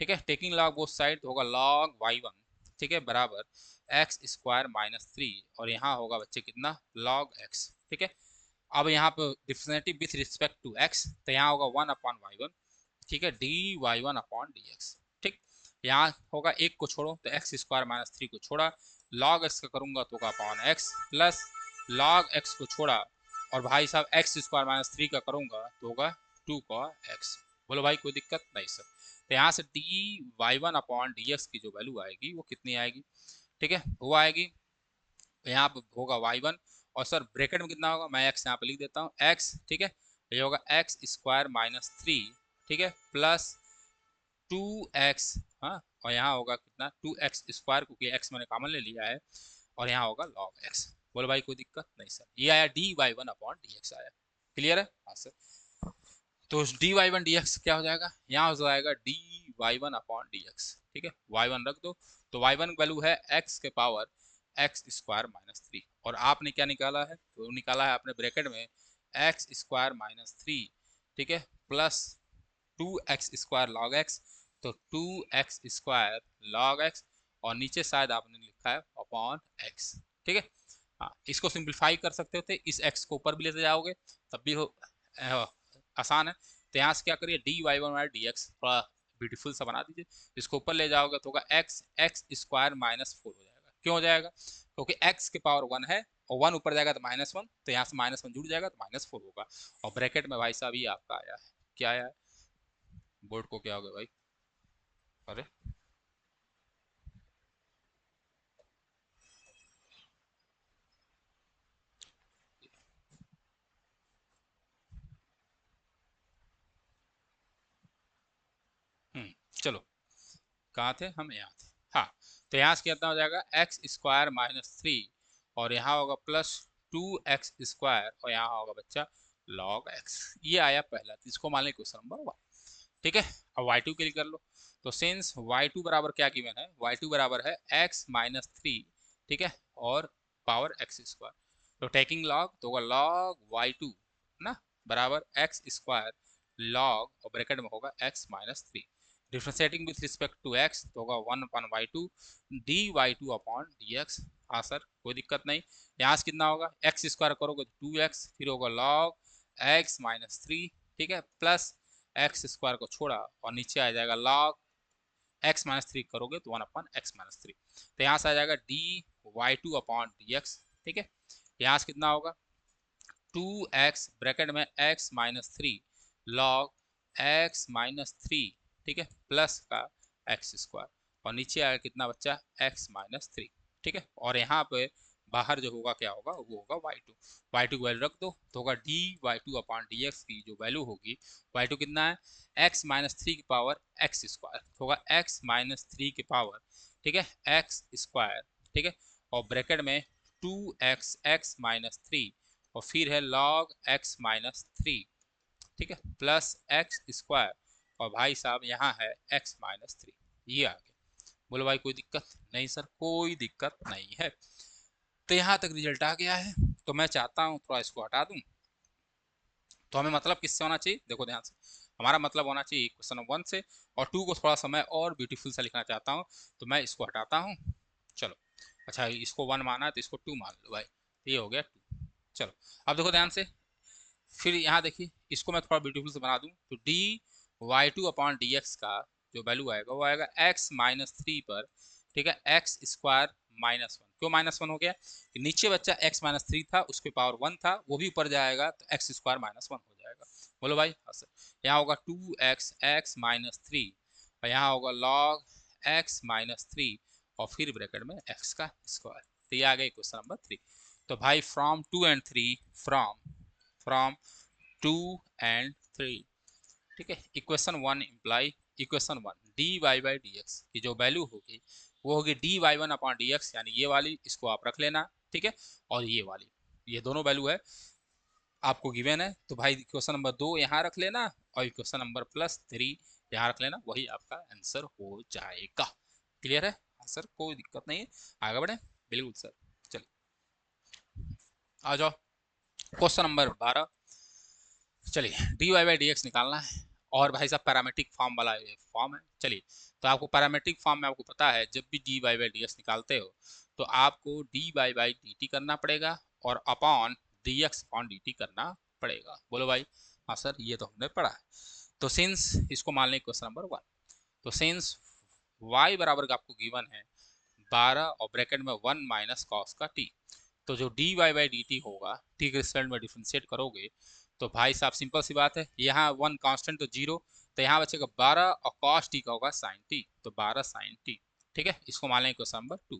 ठीक है, टेकिंग लॉग बोथ साइड होगा लॉग y1, ठीक है, बराबर एक्स स्क्वायर माइनस 3, और यहाँ होगा बच्चे कितना, लॉग x, ठीक है। अब यहाँ पे differentiating with respect to x, तो यहाँ होगा 1 अपॉन y1, ठीक है, D y one upon D x. ठीक, यहाँ होगा एक को छोड़ो तो एक्स स्क्वायर माइनस 3 को छोड़ा, लॉग एक्स का करूंगा तो होगा upon x, plus log x को छोड़ा और भाई साहब एक्स स्क्वायर माइनस 3 का करूंगा तो होगा 2 का एक्स। बोलो भाई कोई दिक्कत नहीं सर। तो यहाँ से d y one upon D x की जो वैल्यू आएगी वो कितनी आएगी, ठीक है, वो आएगी यहाँ पे होगा y1, और सर ब्रैकेट में कितना होगा, मैं x यहाँ पे लिख देता हूँ x, ठीक है, ये होगा एक्स स्क्वायर माइनस 3, ठीक है, प्लस 2x, हाँ, और यहाँ होगा कितना 2x स्क्वायर, क्योंकि x मैंने कॉमन ले लिया है, और यहाँ होगा log x। बोलो भाई कोई दिक्कत नहीं सर, ये आया d y one upon D x आया। क्लियर है, हाँ सर। तो D y one d x क्या हो जाएगा, यहाँ हो जाएगा d y one upon D x, ठीक है, वाई वन रख दो। तो वाई वन वैल्यू है एक्स के पावर एक्स स्क्वायर माइनस 3, और आपने क्या निकाला है, तो निकाला है आपने ब्रैकेट में एक्स स्क्वायर माइनस 3, ठीक है, plus 2x square log x, तो 2x स्क्वायर लॉग एक्स, और नीचे शायद आपने लिखा है अपॉन एक्स, ठीक है। हाँ, इसको सिंप्लीफाई कर सकते होते, इस x को ऊपर भी लेते जाओगे तब भी हो आसान है। तो यहाँ से क्या करिए, d y one d x थोड़ा ब्यूटीफुल सा बना दीजिए, इसको ऊपर ले जाओगे तो होगा एक्स एक्स स्क्वायर माइनस 4 हो जाएगा। क्यों हो जाएगा, क्योंकि x के पावर 1 है और 1 ऊपर जाएगा तो -1, तो यहाँ से -1 जुड़ जाएगा तो -4 होगा। और ब्रैकेट में भाई साहब ये आपका आया है, क्या आया है, बोर्ड को क्या हो गया भाई, अरे चलो कहाँ थे हम, यहाँ थे, हाँ। तो यहाँ से कितना हो जाएगा एक्स स्क्वायर माइनस 3, और यहाँ होगा प्लस 2x स्क्वायर, और यहाँ होगा बच्चा लॉग x। ये आया पहला, तो इसको मान लें क्वेश्चन नंबर 1, ठीक है। अब y2 के लिए कर लो। तो सिंस y2 बराबर क्या गिवन है, y2 बराबर है x माइनस 3, ठीक है, और पावर x स्क्वायर। तो टेकिंग लॉग तो होगा लॉग y2 ना, बराबर x स्क्वायर लॉग, और ब्रैकेट में होगा x minus 3, differentiating with respect to x तो होगा 1 अपॉन y2 डी वाई2 अपॉन डी एक्स। हाँ सर कोई दिक्कत नहीं। यहाँ से कितना होगा, एक्स स्क्वायर करोगे तो 2x, फिर होगा लॉग x माइनस 3, ठीक है, प्लस एक्स स्क्वायर को छोड़ा और नीचे आ जाएगा लॉग एक्स माइनस 3 करोगे तो 1 अपॉन एक्स माइनस 3। तो यहाँ से आ जाएगा d y two upon D x, ठीक है। यहाँ से कितना होगा 2x ब्रैकेट में x minus 3 log x minus 3, ठीक है, प्लस का एक्स स्क्वायर, और नीचे आएगा कितना बच्चा x माइनस 3, ठीक है। और यहाँ पे बाहर जो होगा क्या होगा, वो होगा y2 की वैल्यू रख दो तो होगा D y two upon D x की जो वैल्यू होगी, y2 कितना है x माइनस 3 की पावर एक्स स्क्वायर, तो होगा x माइनस 3 की पावर, ठीक है, एक्स स्क्वायर, ठीक है, और ब्रैकेट में 2x x माइनस 3, और फिर है log x माइनस 3, ठीक है, प्लस एक्स स्क्वायर, और भाई साहब यहाँ है x माइनस 3, ये आ गया। बोलो भाई कोई दिक्कत नहीं सर, कोई दिक्कत नहीं है। तो यहाँ तक रिजल्ट आ गया है। तो मैं चाहता हूँ थोड़ा इसको हटा दूँ, तो हमें मतलब किससे होना चाहिए, देखो ध्यान से, हमारा मतलब होना चाहिए क्वेश्चन नंबर 1 से। और 2 को थोड़ा सा मैं और ब्यूटीफुल सा लिखना चाहता हूँ, तो मैं इसको हटाता हूँ। चलो, अच्छा इसको 1 माना है तो इसको 2 मान लो भाई, ये हो गया 2। चलो अब देखो ध्यान से, फिर यहाँ देखिए इसको मैं थोड़ा ब्यूटीफुल से बना दूँ, तो D y two upon D x का जो वैल्यू आएगा वो आएगा एक्स माइनस थ्री पर, ठीक है, एक्स स्क्वायर माइनस वन। क्यों माइनस वन हो गया? कि नीचे बच्चा एक्स माइनस थ्री था, उसके पावर वन था, वो भी ऊपर जाएगा तो एक्स स्क्वायर माइनस वन हो जाएगा। बोलो भाई हाँ सर। यहाँ होगा two x x minus three, और यहाँ होगा लॉग एक्स माइनस थ्री, और फिर ब्रैकेट में एक्स का स्क्वायर। तो ये आ गया क्वेश्चन नंबर 3। तो भाई फ्रॉम 2 एंड 3, फ्रॉम 2 एंड 3, ठीक है, equation 1 imply equation 1 d Y by D x की जो वैल्यू होगी वो होगी d y one upon D x, यानी ये वाली, इसको आप रख लेना, ठीक है, और ये वाली, ये दोनों वैल्यू है आपको गिवन है। तो भाई क्वेश्चन नंबर 2 यहाँ रख लेना, और क्वेश्चन नंबर +3 यहाँ रख लेना, वही आपका आंसर हो जाएगा। क्लियर है? हाँ सर, कोई दिक्कत नहीं है, आगे बढ़े। बिल्कुल सर, चलिए आ जाओ क्वेश्चन नंबर 12। चलिए d Y by D x निकालना है, और भाई साहब पैरामेट्रिक फॉर्म वाला फॉर्म है। चलिए, तो आपको पैरामेट्रिक फॉर्म में आपको पता है जब भी d Y by D x निकालते हो तो आपको d Y by D t करना पड़ेगा और upon D x upon D t करना पड़ेगा। बोलो भाई हाँ सर, ये तो हमने पढ़ा है। तो सिंस इसको मान लें क्वेश्चन नंबर 1, तो सिंस y बराबर का आपको गिवन है 12 और ब्रैकेट में 1 माइनस कॉस का t, तो जो d Y by D t होगा t के रिस्पेक्ट में डिफ्रेंशिएट करोगे तो भाई साहब सिंपल सी बात है, यहाँ 1 कांस्टेंट तो 0, तो यहाँ बचेगा 12 और कॉस टी का होगा साइन टी, तो 12 साइन टी, ठीक है, इसको मान लें क्वेश्चन नंबर 2।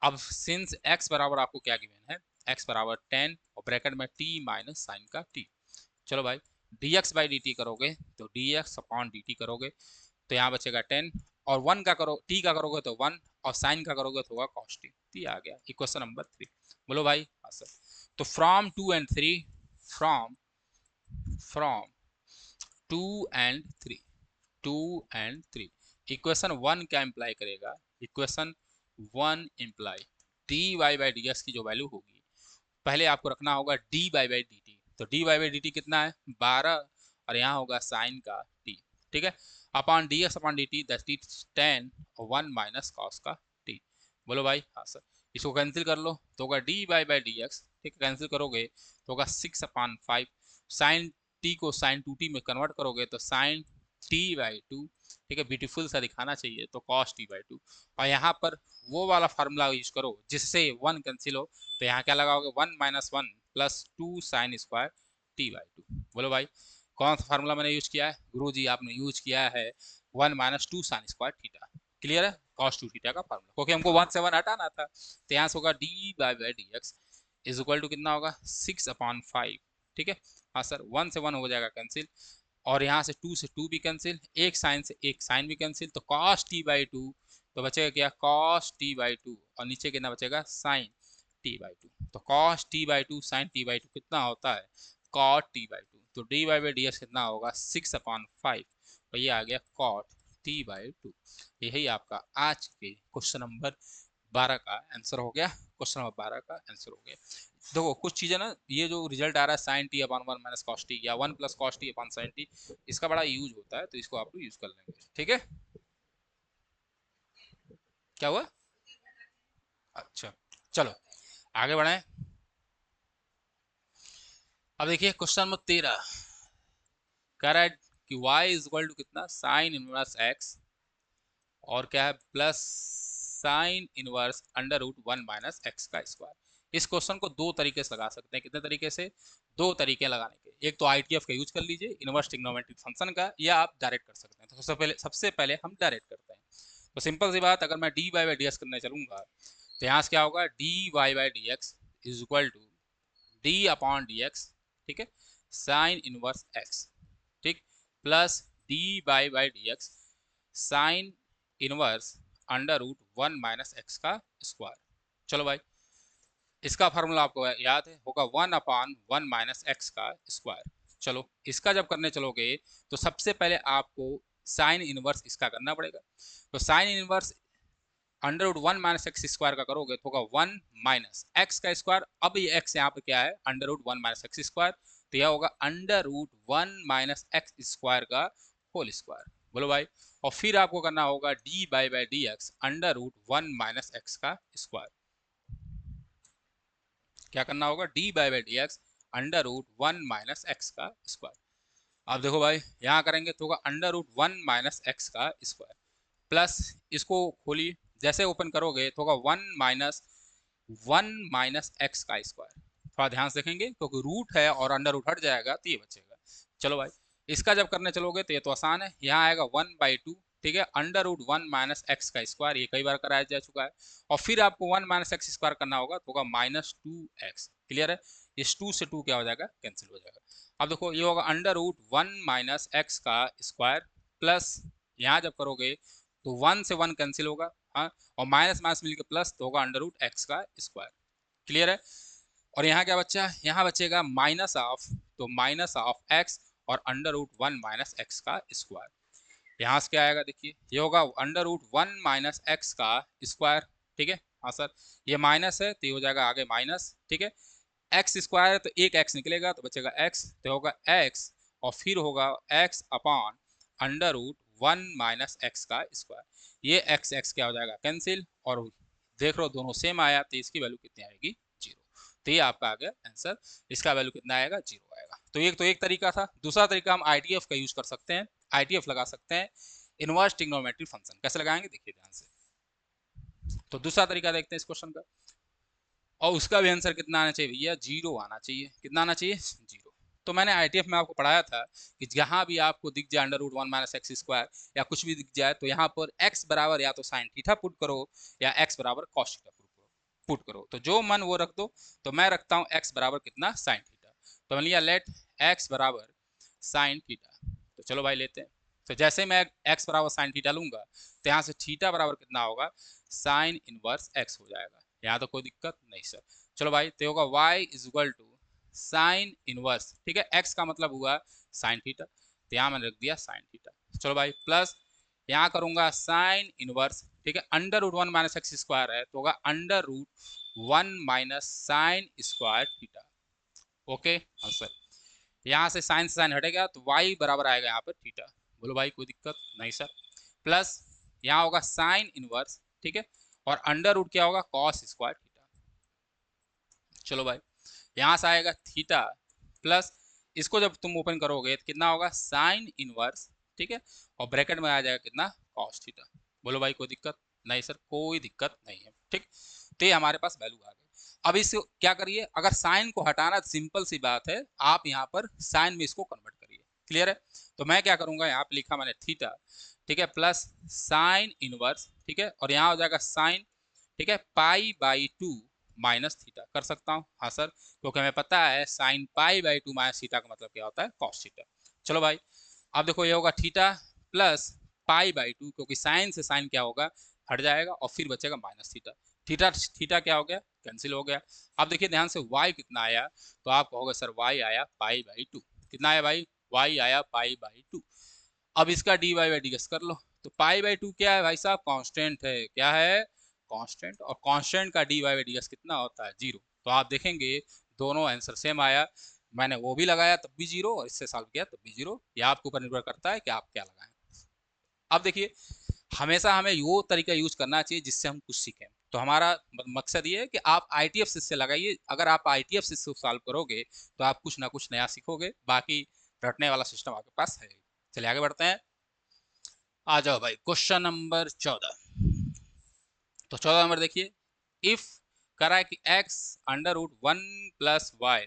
अब सिंस x बराबर आपको क्या गिवन है, x बराबर 10 और ब्रैकेट में t माइनस साइन का t। चलो भाई D x by D T करोगे तो D x upon D T करोगे, तो यहाँ बचेगा 10, और 1 का करो t का करोगे तो 1, और साइन का करोगे तो होगा cos t। तो आ गया इक्वेशन नंबर 3। बोलो भाई हाँ सर। तो from 2 and 3, from from 2 and 3, 2 and 3, equation 1 क्या इंप्लाई करेगा, equation 1 imply D Y by D x की जो वैल्यू होगी, पहले आपको रखना होगा D Y by D T, तो D Y by D T कितना है 12, और यहाँ होगा साइन का टी, ठीक है, upon D x upon D T that is 10 और 1 माइनस कॉस का टी। बोलो भाई हाँ सर। इसको कैंसिल कर लो तो होगा D Y by D x, ठीक है, कैंसिल करोगे तो होगा 6 अपॉन 5, साइन टी को साइन 2t में कन्वर्ट करोगे तो साइन t बाई 2, ठीक है, ब्यूटीफुल सा दिखाना चाहिए तो cos t बाई 2, और यहाँ पर वो वाला फार्मूला यूज करो जिससे 1 कैंसिल हो, तो यहाँ क्या लगाओगे 1 minus 1 plus 2 sine square T by 2। बोलो भाई कौन सा फार्मूला मैंने यूज किया है? गुरु जी आपने यूज किया है 1 minus 2 sign square theta. Clear है? cos 2 थीटा का फार्मूला, क्योंकि हमको 1 से 1 हटाना था, तो यहाँ से होगा D by D x is equal to कितना होगा 6 अपॉन 5, ठीक है, हाँ सर, 1 से 1 हो जाएगा कैंसिल, और यहाँ से 2 से 2 भी कैंसिल, एक साइन से एक साइन भी कैंसिल, तो cos t बाई 2, तो बचेगा क्या cos t बाई 2, और नीचे कितना बचेगा sin t बाई 2, तो cos t by 2 sin t by 2 कितना होता है cot t बाई 2, तो dy बाई डी एक्स कितना होगा 6 अपॉन 5, और ये आ गया cot t बाई 2। यही आपका आज के क्वेश्चन नंबर 12 का आंसर हो गया, क्वेश्चन नंबर 12 का आंसर हो गया। देखो कुछ चीज़ें ना, ये जो रिजल्ट आ रहा है sine t upon 1 minus cos t या 1 plus cos t upon sine t, इसका बड़ा यूज होता है, तो इसको आप लोग यूज कर लेंगे, ठीक है। क्या हुआ? अच्छा चलो आगे बढ़े। अब देखिए क्वेश्चन नंबर 13 कह रहा है कि y इज इक्वल टू कितना साइन इनवर्स x, और क्या है plus sine inverse under root 1 minus x का स्क्वायर। इस क्वेश्चन को दो तरीके से लगा सकते हैं, कितने तरीके से? दो तरीके लगाने के, एक तो आईटीएफ का यूज कर लीजिए इनवर्स ट्रिग्नोमेट्रिक फंक्शन का, या आप डायरेक्ट कर सकते हैं। तो सबसे पहले हम डायरेक्ट करते हैं। तो सिंपल सी बात, अगर मैं d Y by D x करने चलूंगा तो यहाँ से क्या होगा D Y by D x is equal to d upon D x, ठीक है, साइन इनवर्स एक्स, ठीक, plus D Y by D x sine inverse under root 1 minus x का स्क्वायर। चलो भाई इसका फार्मूला आपको याद है, होगा 1 अपॉन 1 माइनस एक्स का स्क्वायर। चलो इसका जब करने चलोगे तो सबसे पहले आपको साइन इनवर्स इसका करना पड़ेगा, तो sine inverse under root 1 minus x square का करोगे तो होगा 1 माइनस एक्स का स्क्वायर, अब ये एक्स यहाँ पे क्या है under root 1 minus x square, तो यह होगा under root 1 minus x square का होल स्क्वायर। बोलो भाई। और फिर आपको करना होगा D by D x under root 1 minus x का स्क्वायर। क्या करना होगा? D by D x under root 1 minus x का स्क्वायर। अब देखो भाई, यहाँ करेंगे तो होगा अंडर रूट 1 माइनस एक्स का स्क्वायर प्लस, इसको खोलिए, जैसे ओपन करोगे तो होगा 1 माइनस एक्स का स्क्वायर। थोड़ा ध्यान से देखेंगे क्योंकि रूट है और अंडर रूट हट जाएगा तो ये बचेगा। चलो भाई, इसका जब करने चलोगे तो ये तो आसान है, यहाँ आएगा 1/2, ठीक है, अंडर रूट 1 माइनस एक्स का स्क्वायर, ये कई बार कराया जा चुका है। और फिर आपको 1 माइनस एक्स स्क्वायर करना होगा तो होगा -2x। क्लियर है? इस 2 से 2 क्या हो जाएगा? कैंसिल हो जाएगा। अब देखो ये होगा अंडर रूट 1 माइनस एक्स का स्क्वायर प्लस, यहाँ जब करोगे तो 1 से 1 कैंसिल होगा, हाँ, और माइनस माइनस मिलकर प्लस तो होगा अंडर रूट एक्स का स्क्वायर। क्लियर है? और यहाँ क्या बचा? यहाँ बचेगा माइनस ऑफ, तो माइनस ऑफ एक्स और अंडर रूट 1 माइनस एक्स का स्क्वायर। यहाँ से क्या आएगा? देखिए ये होगा अंडर रूट 1 माइनस एक्स का स्क्वायर, ठीक है। हाँ सर, ये माइनस है तो ये हो जाएगा आगे माइनस, ठीक है। एक्स स्क्वायर है तो एक एक्स निकलेगा तो बचेगा एक्स, तो होगा एक्स और फिर होगा x upon under root 1 minus x का स्क्वायर। ये एक्स एक्स क्या हो जाएगा? कैंसिल, और देख लो दोनों सेम आया तो इसकी वैल्यू कितनी आएगी? 0। तो ये आपका आ गया आंसर, इसका वैल्यू कितना आएगा? 0 आएगा। तो एक तरीका था। दूसरा तरीका हम आईटीएफ का यूज कर सकते हैं, आईटीएफ लगा सकते हैं, इनवर्स ट्रिग्नोमेट्री फंक्शन। कैसे लगाएंगे देखिए ध्यान से। तो दूसरा तरीका देखते हैं इस क्वेश्चन का, और उसका भी आंसर कितना आना चाहिए भैया? 0 आना चाहिए। कितना आना चाहिए? 0। तो मैंने आईटीएफ में आपको पढ़ाया था कि जहां भी आपको दिख जाए under root 1 minus x square या कुछ भी दिख जाए तो यहाँ पर x बराबर या तो साइन थीटा पुट करो या x बराबर कॉस थीटा पुट करो। तो जो मन वो रख दो। तो मैं रखता हूँ x बराबर कितना? Sine theta. तो मैंने लिया लेट x बराबर साइन थीटा। तो चलो भाई लेते हैं। तो जैसे मैं x बराबर साइन थीटा लूंगा तो यहाँ से थीटा बराबर कितना होगा? साइन इनवर्स x हो जाएगा। यहाँ तो कोई दिक्कत नहीं सर। चलो भाई, तो होगा y is equal to sine inverse, ठीक है, x का मतलब हुआ साइन थीटा, तो यहाँ मैंने रख दिया साइन थीटा। चलो भाई, प्लस यहाँ करूंगा साइन इनवर्स, ठीक है, under root 1 minus x square है तो होगा under root 1 minus sine square theta. Okay answer. यहाँ से साइन से साइन हटेगा तो y बराबर आएगा यहाँ पर थीटा। बोलो भाई कोई दिक्कत नहीं सर। प्लस यहाँ होगा साइन इनवर्स, ठीक है, और अंडर रूट क्या होगा? Cos square theta. चलो भाई, यहाँ से आएगा थीटा प्लस, इसको जब तुम ओपन करोगे तो कितना होगा? साइन इनवर्स, ठीक है, और ब्रैकेट में आ जाएगा कितना? Cos theta. बोलो भाई कोई दिक्कत नहीं सर, कोई दिक्कत नहीं है, ठीक। तो ये हमारे पास वैल्यू आ गई। अब इसको क्या करिए, अगर साइन को हटाना, सिंपल सी बात है, आप यहाँ पर साइन में इसको कन्वर्ट करिए। क्लियर है? तो मैं क्या करूंगा, यहाँ पे लिखा मैंने थीटा, ठीक है, प्लस साइन इनवर्स, ठीक है, और यहाँ हो जाएगा साइन, ठीक है, π/2 माइनस थीटा। कर सकता हूँ? हाँ सर, क्योंकि हमें पता है साइन π/2 माइनस थीटा का मतलब क्या होता है? Cos theta. चलो भाई, अब देखो ये होगा थीटा प्लस π/2, क्योंकि साइन से साइन क्या होगा? हट जाएगा, और फिर बचेगा माइनस थीटा। थीटा थीटा क्या हो गया? कैंसिल हो गया। अब देखिए ध्यान से y कितना आया, तो आप कहोगे सर y आया π/2। कितना आया भाई? y आया π/2। अब इसका dy/dx कर लो। तो π/2 क्या है भाई साहब? कांस्टेंट है। क्या है? कांस्टेंट। और कांस्टेंट का dy/dx कितना होता है? 0। तो आप देखेंगे दोनों आंसर सेम आया। मैंने वो भी लगाया तब भी 0, और इससे सॉल्व किया तब भी 0। ये आपके ऊपर निर्भर करता है कि आप क्या लगाएं। अब देखिए, हमेशा हमें वो तरीका यूज करना चाहिए जिससे हम कुछ सीखें। तो हमारा मकसद ये है कि आप आईटीएफ से लगाइए। अगर आप आईटीएफ से सॉल्व करोगे तो आप कुछ ना कुछ नया सीखोगे। बाकी रटने वाला सिस्टम आपके पास है। चलिए आगे बढ़ते हैं। आ जाओ भाई, क्वेश्चन नंबर 14। तो 14 नंबर देखिए, इफ करा है कि x under root 1 plus y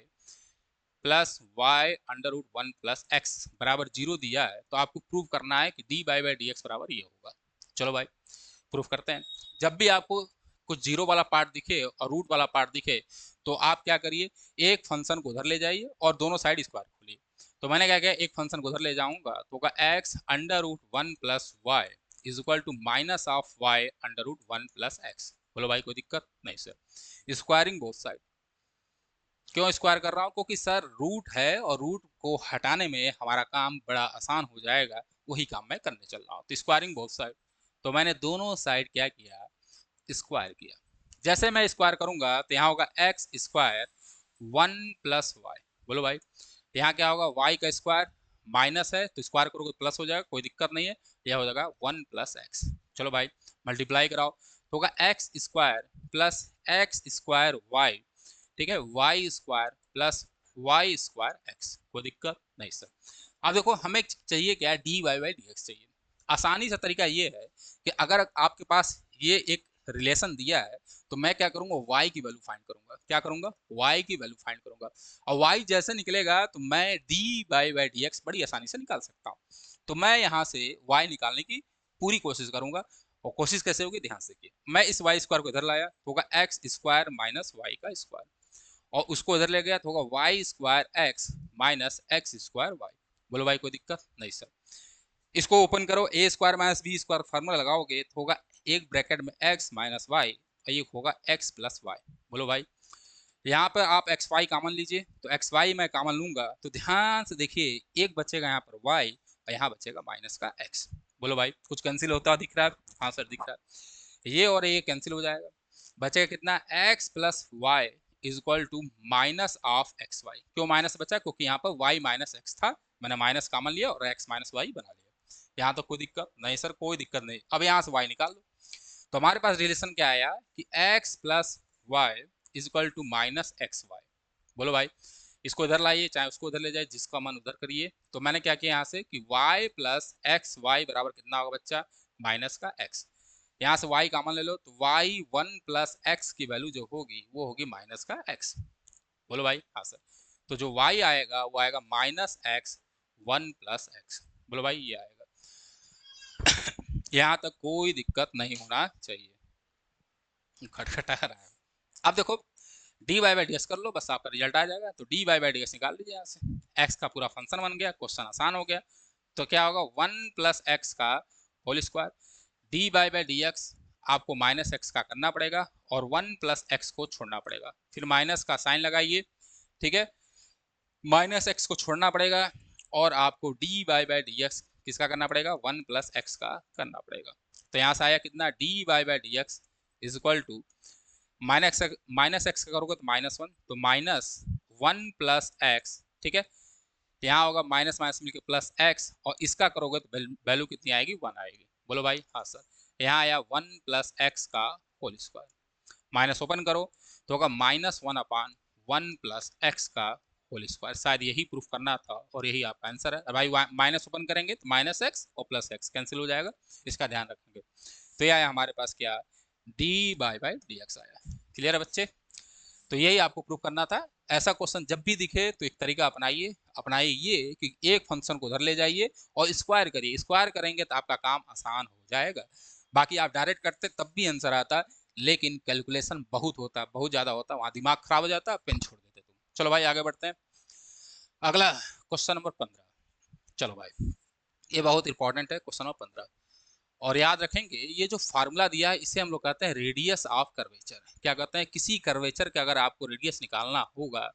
under root 1 plus x बराबर 0 दिया है, तो आपको प्रूव करना है कि dy/dx बराबर ये होगा। चलो भाई, प्रूफ करते हैं। जब भी आपको कुछ जीरो वाला पार्ट दिखे और रूट वाला पार्ट दिखे तो आप क्या करिए, एक फंक्शन को उधर ले जाइए और दोनों साइड स्क्वायर खोलिए। तो मैंने क्या किया, एक फंक्शन को उधर ले जाऊंगा तो होगा x under root 1 plus y is equal to minus of y under root 1 plus x. बोलो भाई कोई दिक्कत नहीं सर। Squaring both side. क्यों स्क्वायर कर रहा हूँ? क्योंकि सर रूट है और रूट को हटाने में हमारा काम बड़ा आसान हो जाएगा, वही काम मैं करने चल रहा हूँ। तो स्क्वायरिंग बोथ साइड, तो मैंने दोनों साइड क्या किया? स्क्वायर किया। जैसे मैं स्क्वायर करूंगा तो यहाँ होगा एक्स स्क्वायर 1 प्लस वाई। बोलो भाई, यहाँ क्या होगा, y का स्क्वायर माइनस है तो स्क्वायर करोगे प्लस हो जाएगा, कोई दिक्कत नहीं है, यह हो जाएगा 1 प्लस एक्स। चलो भाई मल्टीप्लाई कराओ तो होगा x square plus x square y, ठीक है, y square plus y square x, कोई दिक्कत नहीं सर। अब देखो हमें चाहिए क्या, d Y by D x चाहिए। आसानी सा तरीका ये है कि अगर आपके पास ये एक रिलेशन दिया है तो मैं क्या करूंगा, y की वैल्यू फाइंड करूंगा, क्या करूंगा, y की वैल्यू फाइंड करूंगा, और y जैसे निकलेगा तो मैं d Y by D x बड़ी आसानी से निकाल सकता हूँ। तो मैं यहाँ से y निकालने की पूरी कोशिश करूंगा, और कोशिश कैसे होगी ध्यान से देखिए, मैं इस वाई स्क्वायर को इधर लाया तो होगा एक्स स्क्वायर माइनस वाई का स्क्वायर, और उसको इधर ले गया तो होगा Y square X minus x square Y. बोलो भाई कोई दिक्कत नहीं सर। इसको ओपन करो, A square minus B square formula लगाओगे तो होगा एक ब्रैकेट में एक्स माइनस वाई और ये होगा एक्स प्लस वाई। बोलो भाई यहाँ पर आप एक्स वाई कॉमन लीजिए, तो एक्स वाई मैं कॉमन लूंगा तो ध्यान से देखिए एक बचेगा यहाँ पर वाई और यहाँ बचेगा माइनस का एक्स। बोलो भाई कुछ कैंसिल होता दिख रहा है, हाँ सर दिख रहा है, ये और ये कैंसिल हो जाएगा, बचेगा कितना, x plus y is equal to minus of x y. क्यों माइनस बचा, क्योंकि यहाँ पर वाई माइनस एक्स था, मैंने माइनस कॉमन लिया और एक्स माइनस वाई बना लिया। यहाँ तो कोई दिक्कत नहीं सर, कोई दिक्कत नहीं। अब यहाँ से वाई निकाल दो तो हमारे पास रिलेशन क्या आया कि x plus y is equal to minus x y. बोलो भाई इसको इधर लाइए चाहे उसको उधर ले जाए, जिसका मन उधर करिए। तो मैंने क्या किया यहाँ से कि y प्लस एक्स वाई बराबर कितना होगा बच्चा, माइनस का x। यहाँ से y कॉमन ले लो तो y 1 प्लस एक्स की वैल्यू जो होगी वो होगी माइनस का x। बोलो भाई हाँ सर, तो जो y आएगा वो आएगा माइनस एक्स 1 प्लस एक्स। बोलो भाई ये आएगा, यहाँ तक कोई दिक्कत नहीं होना चाहिए। खटखटा रहा है। अब देखो d Y by D x कर लो, बस आपका रिजल्ट आ जाएगा। तो D Y by D x निकाल लीजिए यहाँ से, एक्स का पूरा फंक्शन बन गया, क्वेश्चन आसान हो गया। तो क्या होगा 1 प्लस एक्स का whole square, d Y by D x आपको माइनस एक्स का करना पड़ेगा और 1 प्लस एक्स को छोड़ना पड़ेगा, फिर माइनस का साइन लगाइए, ठीक है, माइनस एक्स को छोड़ना पड़ेगा और आपको d Y by D x किसका करना पड़ेगा, 1 प्लस एक्स का करना पड़ेगा। तो यहाँ से आया कितना, d Y by D x is equal to minus x का करोगे तो माइनस 1, तो माइनस 1 प्लस एक्स, ठीक है, यहाँ होगा माइनस माइनस मिलकर प्लस एक्स, और इसका करोगे तो वैल्यू कितनी आएगी, 1 आएगी। बोलो भाई हाँ सर, यहाँ आया 1 प्लस एक्स का होल स्क्वायर, माइनस ओपन करो तो होगा माइनस 1 अपान 1 प्लस एक्स का होल स्क्वायर। शायद यही प्रूफ करना था और यही आपका आंसर है। भाई माइनस ओपन करेंगे तो माइनस एक्स और प्लस एक्स कैंसिल हो जाएगा, इसका ध्यान रखेंगे। तो ये आया हमारे पास क्या, D by by D x आया। क्लियर है बच्चे, तो यही आपको प्रूफ करना था। ऐसा क्वेश्चन जब भी दिखे तो एक तरीका अपनाइए, अपनाइए ये कि एक फंक्शन को उधर ले जाइए और स्क्वायर करिए, स्क्वायर करेंगे तो आपका काम आसान हो जाएगा। बाकी आप डायरेक्ट करते तब भी आंसर आता, लेकिन कैलकुलेशन बहुत होता है, बहुत ज़्यादा होता है, वहाँ दिमाग खराब हो जाता है, पेन छोड़ देते तुम। चलो भाई आगे बढ़ते हैं, अगला क्वेश्चन नंबर 15। चलो भाई ये बहुत इंपॉर्टेंट है क्वेश्चन नंबर 15, और याद रखेंगे ये जो फार्मूला दिया है इसे हम लोग कहते हैं रेडियस ऑफ कर्वेचर। क्या कहते हैं, किसी कर्वेचर का अगर आपको रेडियस निकालना होगा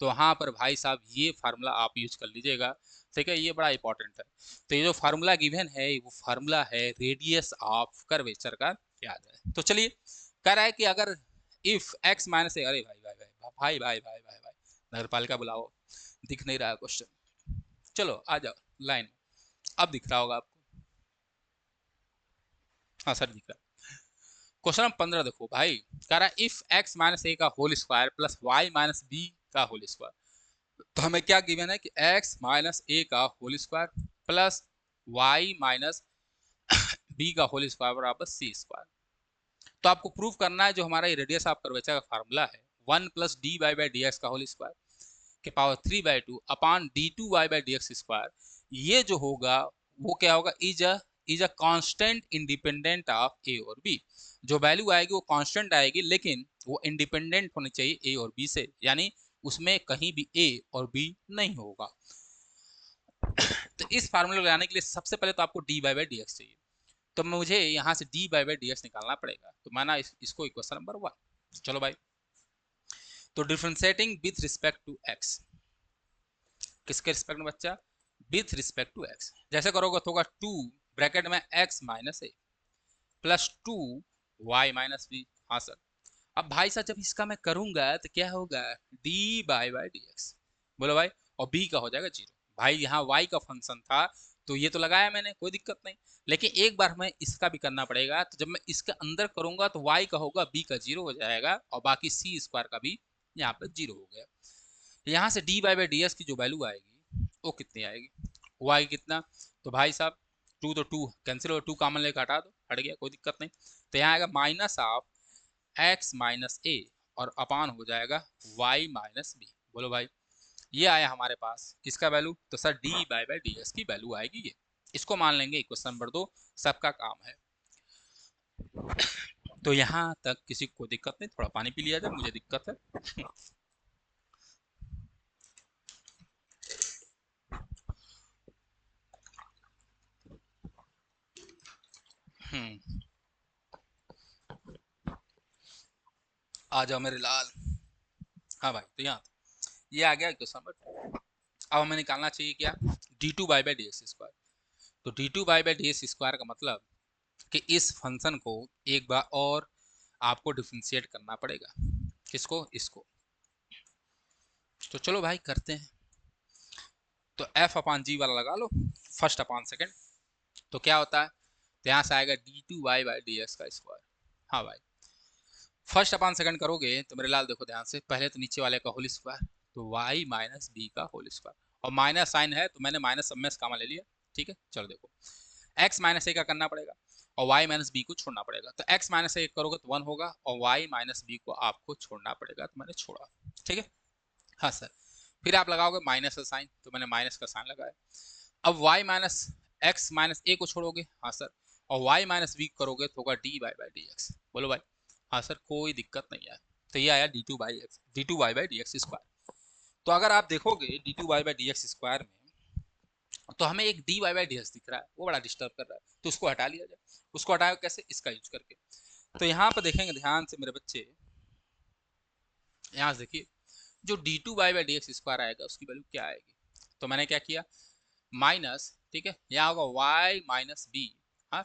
तो वहाँ पर भाई साहब ये फार्मूला आप यूज कर लीजिएगा, ठीक है, ये बड़ा इंपॉर्टेंट है। तो ये जो फार्मूला गिवन है वो फार्मूला है रेडियस ऑफ कर्वेचर का, याद है। तो चलिए कह रहा है कि अगर इफ एक्स माइनस, अरे भाई भाई भाई भाई भाई भाई भाई भाई नगर पालिका बुलाओ, दिख नहीं रहा है क्वेश्चन, चलो आ जाओ लाइन, अब दिख रहा होगा आपको, हाँ सर दिख रहा है। क्वेश्चन नंबर 15 देखो भाई, कह रहा है इफ एक्स माइनस ए का whole square plus y minus B का होल स्क्वायर। तो हमें क्या गिवन है कि एक्स माइनस ए का whole square plus y minus B का होल स्क्वायर बराबर सी स्क्वायर। तो आपको प्रूव करना है जो हमारा रेडियस ऑफ कर्वेचर का फार्मूला है 1 plus D Y by D x का होल स्क्वायर के power 3/2 upon D two Y by D x square, ये जो होगा वो क्या होगा, is a constant independent of A और बी। जो वैल्यू आएगी वो कांस्टेंट आएगी, लेकिन वो इंडिपेंडेंट होनी चाहिए ए और बी से, यानी उसमें कहीं भी ए और बी नहीं होगा। तो इस फार्मूला लगाने के लिए सबसे पहले तो आपको d Y by D x चाहिए, तो मुझे यहाँ से d Y by D x निकालना पड़ेगा। तो माना इसको इक्वेशन नंबर 1। चलो भाई, तो differentiating with respect to x, किसके रिस्पेक्ट में बच्चा, विथ रिस्पेक्ट टू एक्स। जैसे करोगे तो होगा 2 ब्रैकेट में एक्स माइनस ए प्लस 2 वाई माइनस बी। हाँ सर, अब भाई साहब जब इसका मैं करूंगा तो क्या होगा, D by by D x. बोलो भाई, और बी का हो जाएगा 0। भाई यहाँ y का फंक्शन था तो ये तो लगाया मैंने, कोई दिक्कत नहीं, लेकिन एक बार हमें इसका भी करना पड़ेगा। तो जब मैं इसके अंदर करूंगा तो y का होगा, b का 0 हो जाएगा और बाकी c स्क्वायर का भी यहाँ पर 0 हो गया। यहाँ से dy बाई डी एस की जो वैल्यू आएगी वो कितनी आएगी, y कितना, तो भाई साहब 2 तो 2 कैंसिल हो, 2 कॉमन लेकर हटा दो, हट गया, कोई दिक्कत नहीं। तो यहाँ आएगा माइनस ऑफ x माइनस ए और अपान हो जाएगा y माइनस बी। बोलो भाई, ये आया हमारे पास किसका वैल्यू, तो sir D by by d S की वैल्यू आएगी ये। इसको मान लेंगे क्वेश्चन नंबर 2, सबका काम है। तो यहाँ तक किसी को दिक्कत नहीं, थोड़ा पानी पी लिया जाए, मुझे दिक्कत है। आ जाओ मेरे लाल। हाँ भाई, तो यहाँ ये आ गया क्वेश्चन नंबर। अब हमें निकालना चाहिए क्या, D two by by D x square. तो D two by by D x square का मतलब कि इस फंक्शन को एक बार और आपको डिफ्रेंशिएट करना पड़ेगा। किसको, इसको। तो चलो भाई करते हैं। तो एफ अपान जी वाला लगा लो, फर्स्ट अपान सेकेंड। तो क्या होता है, तो यहाँ से आएगा d two Y by D x का स्क्वायर। हाँ भाई, फर्स्ट अपान सेकंड करोगे तो मेरे लाल देखो ध्यान से, पहले तो नीचे वाले का होल स्क्वायर, तो y माइनस बी का होल स्क्वायर, और माइनस साइन है तो मैंने माइनस सब में कॉमन ले लिया। ठीक है, चलो देखो, x माइनस ए का करना पड़ेगा और y माइनस बी को छोड़ना पड़ेगा। तो x माइनस ए करोगे तो 1 होगा और y माइनस बी को आपको छोड़ना पड़ेगा, तो मैंने छोड़ा। ठीक है, हाँ सर। फिर आप लगाओगे माइनस का साइन, तो मैंने माइनस का साइन लगाया। अब y माइनस एक्स माइनस ए को छोड़ोगे, हाँ सर, और y माइनस बी करोगे तो होगा D by by D x. बोलो भाई, हाँ सर, कोई दिक्कत नहीं है। तो ये आया d two by x, d two Y by D x square. तो अगर आप देखोगे d two Y by D x square में, तो हमें एक d Y by D x दिख रहा है, वो बड़ा डिस्टर्ब कर रहा है, तो उसको हटा लिया जाए। उसको हटाया कैसे, इसका यूज करके। तो यहाँ पर देखेंगे ध्यान से मेरे बच्चे, यहाँ से देखिए, जो d two Y by D x square आएगा उसकी वैल्यू क्या आएगी। तो मैंने क्या किया, माइनस, ठीक है, यहाँ होगा वाई माइनस बी, हाँ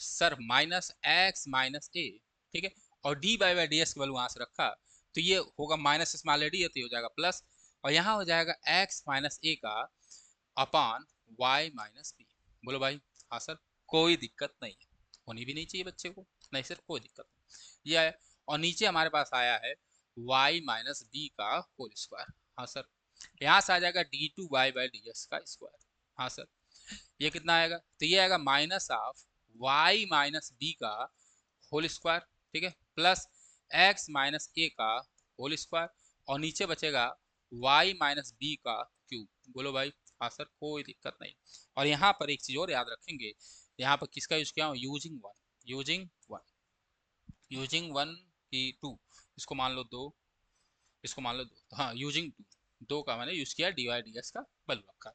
सर, माइनस एक्स माइनस ए। ठीक है, और D by by d S की वैल्यू वहां से रखा, तो ये होगा माइनस, इसमें ऑलरेडी है तो ये हो जाएगा प्लस, और यहाँ हो जाएगा एक्स माइनस ए का अपान वाई माइनस बी। बोलो भाई, हाँ सर, कोई दिक्कत नहीं है, होनी भी नहीं चाहिए बच्चे को, नहीं सर कोई दिक्कत नहीं। ये आया, और नीचे हमारे पास आया है वाई माइनस बी का होल स्क्वायर। हाँ सर, यहाँ से आ जाएगा d two Y by d s का स्क्वायर। हाँ सर, ये कितना आएगा, तो ये आएगा minus of y minus B का होल स्क्वायर, ठीक है, प्लस x माइनस ए का होल स्क्वायर, और नीचे बचेगा y माइनस बी का क्यूब। बोलो भाई, हाँ सर, कोई दिक्कत नहीं। और यहाँ पर एक चीज और याद रखेंगे, यहाँ पर किसका यूज किया, using one, using one, using one की टू, इसको मान लो दो, इसको मान लो दो, तो हाँ यूजिंग टू, दो का मैंने यूज किया, डी वाई डी एस का वैल्यू रखा।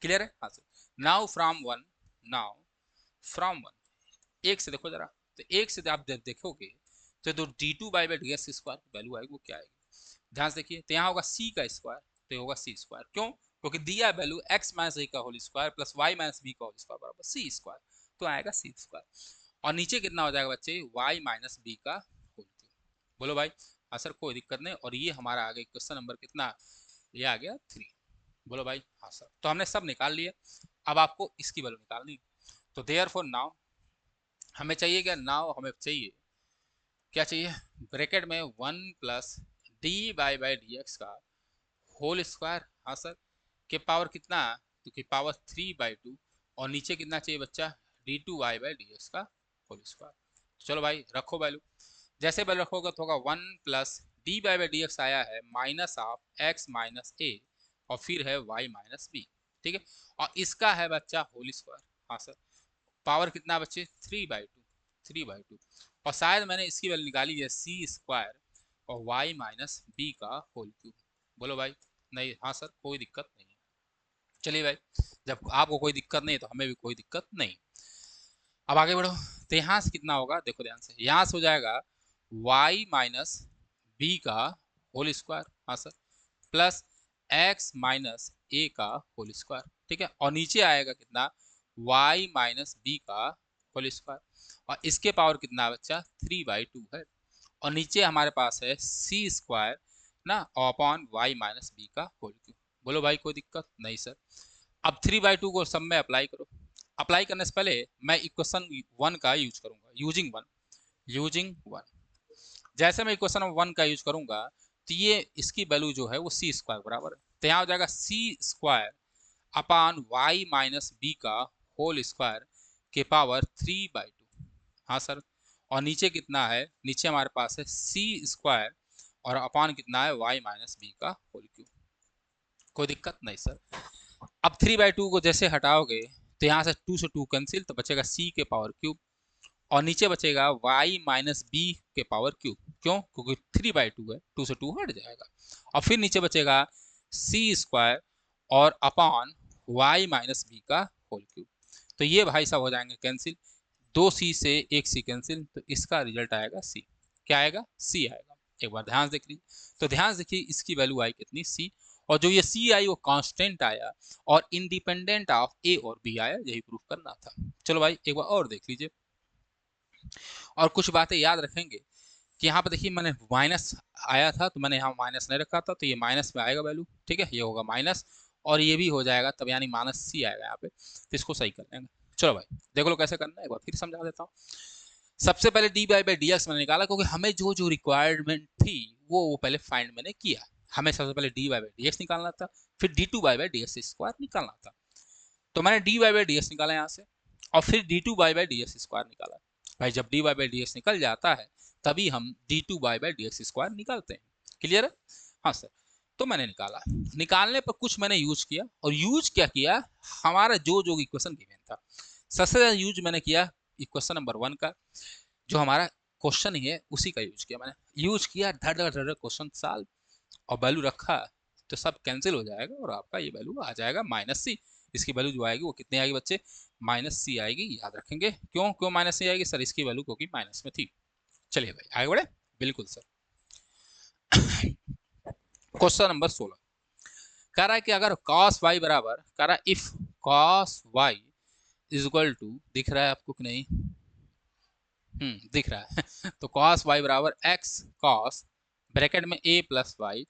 क्लियर है, हाँ sir. Now from one, now from one, एक से देखो जरा, तो एक से आप देखोगे तो D two by by D x square value आएगी, वो क्या आएगी, ध्यान से देखिए। तो यहाँ होगा सी का स्क्वायर, तो ये होगा सी स्क्वायर, क्यों, क्योंकि दिया वैल्यू एक्स माइनस ए का whole square plus y minus B का होल स्क्वायर बराबर सी स्क्वायर, तो आएगा सी स्क्वायर। और नीचे कितना हो जाएगा बच्चे, वाई माइनस बी का होल क्यूब। बोलो भाई, हाँ सर, कोई दिक्कत नहीं। और ये हमारा आ गया क्वेश्चन नंबर कितना, ये आ गया 3। बोलो भाई, हाँ सर। तो हमने सब निकाल लिए, अब आपको इसकी वैल्यू निकालनी। तो देयर फॉर नाउ हमें चाहिए क्या, नाउ हमें चाहिए क्या चाहिए, ब्रैकेट में 1 plus D by by D x का होल स्क्वायर, हाँ सर, के पावर कितना, तो की पावर 3/2, और नीचे कितना चाहिए बच्चा, d two Y by D x का होल स्क्वायर। चलो भाई रखो वैल्यू, जैसे वैल्यू रखोगे तो होगा 1 plus D by by D x आया है माइनस ऑफ एक्स माइनस ए, और फिर है वाई माइनस बी। ठीक है, और इसका है बच्चा होल स्क्वायर, हाँ सर, पावर कितना बच्चे 3/2, 3/2, और शायद मैंने इसकी वैल्यू निकाली है सी स्क्वायर और वाई माइनस बी का होल क्यूब। बोलो भाई, नहीं, हाँ सर, कोई दिक्कत नहीं है। चलिए भाई, जब आपको कोई दिक्कत नहीं है तो हमें भी कोई दिक्कत नहीं। अब आगे बढ़ो, तो यहाँ से कितना होगा, देखो ध्यान से, यहाँ से हो जाएगा y माइनस बी का होल स्क्वायर, हाँ sir, plus x minus a का होल स्क्वायर। ठीक है, और नीचे आएगा कितना, y माइनस बी का होल स्क्वायर, और इसके पावर कितना बच्चा 3/2 है, और नीचे हमारे पास है सी स्क्वायर ना, अपॉन वाई माइनस बी का होल क्यूब। बोलो भाई कोई दिक्कत नहीं सर। अब 3/2 को सब में अप्लाई करो। अप्लाई करने से पहले मैं इक्वेशन 1 का यूज करूंगा, यूजिंग 1। जैसे मैं इक्वेशन 1 का यूज करूंगा तो ये इसकी वैल्यू जो है वो सी स्क्वायर बराबर है, तो यहाँ हो जाएगा C square upon Y minus B का होल स्क्वायर के पावर 3/2। हाँ सर। और नीचे कितना है, नीचे हमारे पास है सी स्क्वायर और अपान कितना है वाई माइनस बी का होल क्यूब। कोई दिक्कत नहीं सर। अब 3/2 को जैसे हटाओगे तो यहाँ से 2 से 2 कैंसिल, तो बचेगा सी के पावर क्यूब और नीचे बचेगा y माइनस बी के पावर क्यूब। क्यों? क्योंकि 3/2 है, 2 से 2 हट जाएगा। और फिर नीचे बचेगा सी स्क्वायर और अपॉन y माइनस बी का होल क्यूब। तो ये भाई साहब हो जाएंगे कैंसिल, 2c से 1c कैंसिल, तो इसका रिजल्ट आएगा c। क्या आएगा? c आएगा। एक बार ध्यान से देख लीजिए। तो ध्यान से देखिए इसकी वैल्यू आई कितनी, c। और जो ये c आई वो कांस्टेंट आया और इंडिपेंडेंट ऑफ a और b आया, यही प्रूफ करना था। चलो भाई एक बार और देख लीजिए और कुछ बातें याद रखेंगे कि यहाँ पर देखिए मैंने माइनस आया था तो मैंने यहाँ माइनस नहीं रखा था, तो ये माइनस में आएगा वैल्यू, ठीक है, ये होगा माइनस और ये भी हो जाएगा, तब यानी माइनस सी आएगा यहाँ पे, तो इसको सही कर लेंगे। चलो भाई देखो लो कैसे करना है, एक बार फिर समझा देता हूँ। सबसे पहले D by by D x मैंने निकाला क्योंकि हमें जो जो रिक्वायरमेंट थी वो पहले फाइंड मैंने किया। हमें सबसे पहले D by by D x निकालना था, फिर D two by by D x square निकालना था। तो मैंने D by by D x निकाला यहाँ से और फिर D two by by D x square निकाला। भाई जब D by by D x निकल जाता है तभी हम D two by by D x square निकालते हैं। क्लियर है? हाँ सर। तो मैंने निकाला, निकालने पर कुछ मैंने यूज किया और यूज क्या किया, हमारा जो जो इक्वेशन गिवन था सबसे ज्यादा यूज मैंने किया इक्वेशन नंबर 1 का, जो हमारा क्वेश्चन ही है उसी का यूज किया। मैंने यूज किया, धड़ धड़ धड़ क्वेश्चन सॉल्व और वैल्यू रखा तो सब कैंसिल हो जाएगा और आपका ये वैल्यू आ जाएगा माइनस सी। इसकी वैल्यू जो आएगी वो कितनी आएगी बच्चे? माइनस सी आएगी, याद रखेंगे। क्यों क्यों माइनस सी आएगी सर? इसकी वैल्यू क्योंकि माइनस में थी। चलिए भाई आगे बढ़े। बिल्कुल सर। क्वेश्चन नंबर 16 कह रहा है कि अगर cos y बराबर, कह रहा है if cos y is equal to, दिख रहा है आपको कि नहीं? दिख रहा है तो cos y बराबर x cos ब्रैकेट में a प्लस वाई,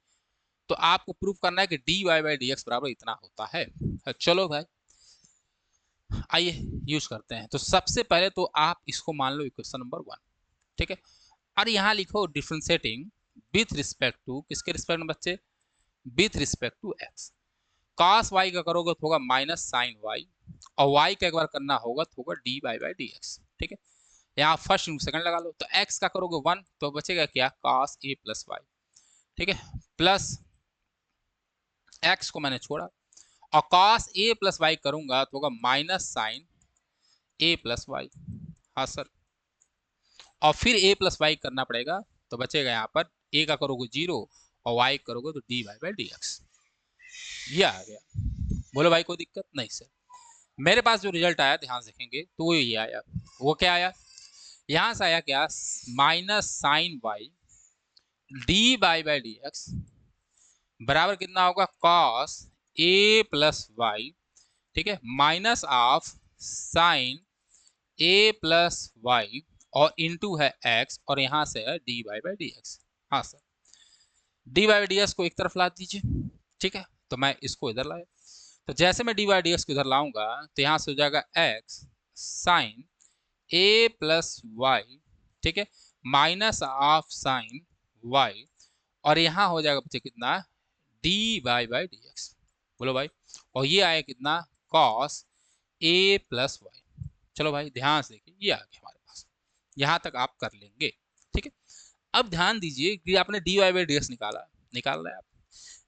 तो आपको प्रूफ करना है कि d Y by D x बराबर इतना होता है। चलो भाई आइए यूज करते हैं। तो सबसे पहले तो आप इसको मान लो इक्वेशन नंबर 1, ठीक है, और यहाँ लिखो डिफरेंशिएटिंग विथ रिस्पेक्ट टू, किसके रिस्पेक्ट में बच्चे? With respect to x. cos y का करोगे तो होगा माइनस साइन वाई और y का एक बार करना होगा तो होगा D Y by D x, ठीक है। यहाँ फर्स्ट सेकंड लगा लो, तो x का करोगे 1 तो बचेगा क्या? cos a प्लस वाई, ठीक है, प्लस x को मैंने छोड़ा और cos a प्लस वाई करूंगा तो होगा minus sine a plus y. हाँ सर। और फिर a प्लस वाई करना पड़ेगा तो बचेगा यहाँ पर a का करोगे 0 और y करोगे तो D Y by D x. ये आ गया। बोलो भाई कोई दिक्कत नहीं सर। मेरे पास जो रिजल्ट आया ध्यान से देखेंगे तो वो ये आया। वो क्या आया? यहां से आया क्या? Minus sine Y D Y by D x बराबर कितना होगा? cos a प्लस वाई, ठीक है, minus of sine a plus Y और इनटू है x और यहां से है D Y by D x. हाँ sir. D Y by D X को एक तरफ ला दीजिए, ठीक है, तो मैं इसको इधर लाया। तो जैसे मैं डी वाई डी एक्स को इधर लाऊंगा तो यहां से हो जाएगा x sine a plus Y, ठीक है, माइनस ऑफ साइन y और यहां हो जाएगा बच्चे कितना? D Y by D x. बोलो भाई। और ये आया कितना? cos a plus y. चलो भाई ध्यान से देखिए ये आ गया हमारे पास, यहां तक आप कर लेंगे, ठीक है। अब ध्यान दीजिए कि आपने d Y by D x निकाल रहे हैं आप।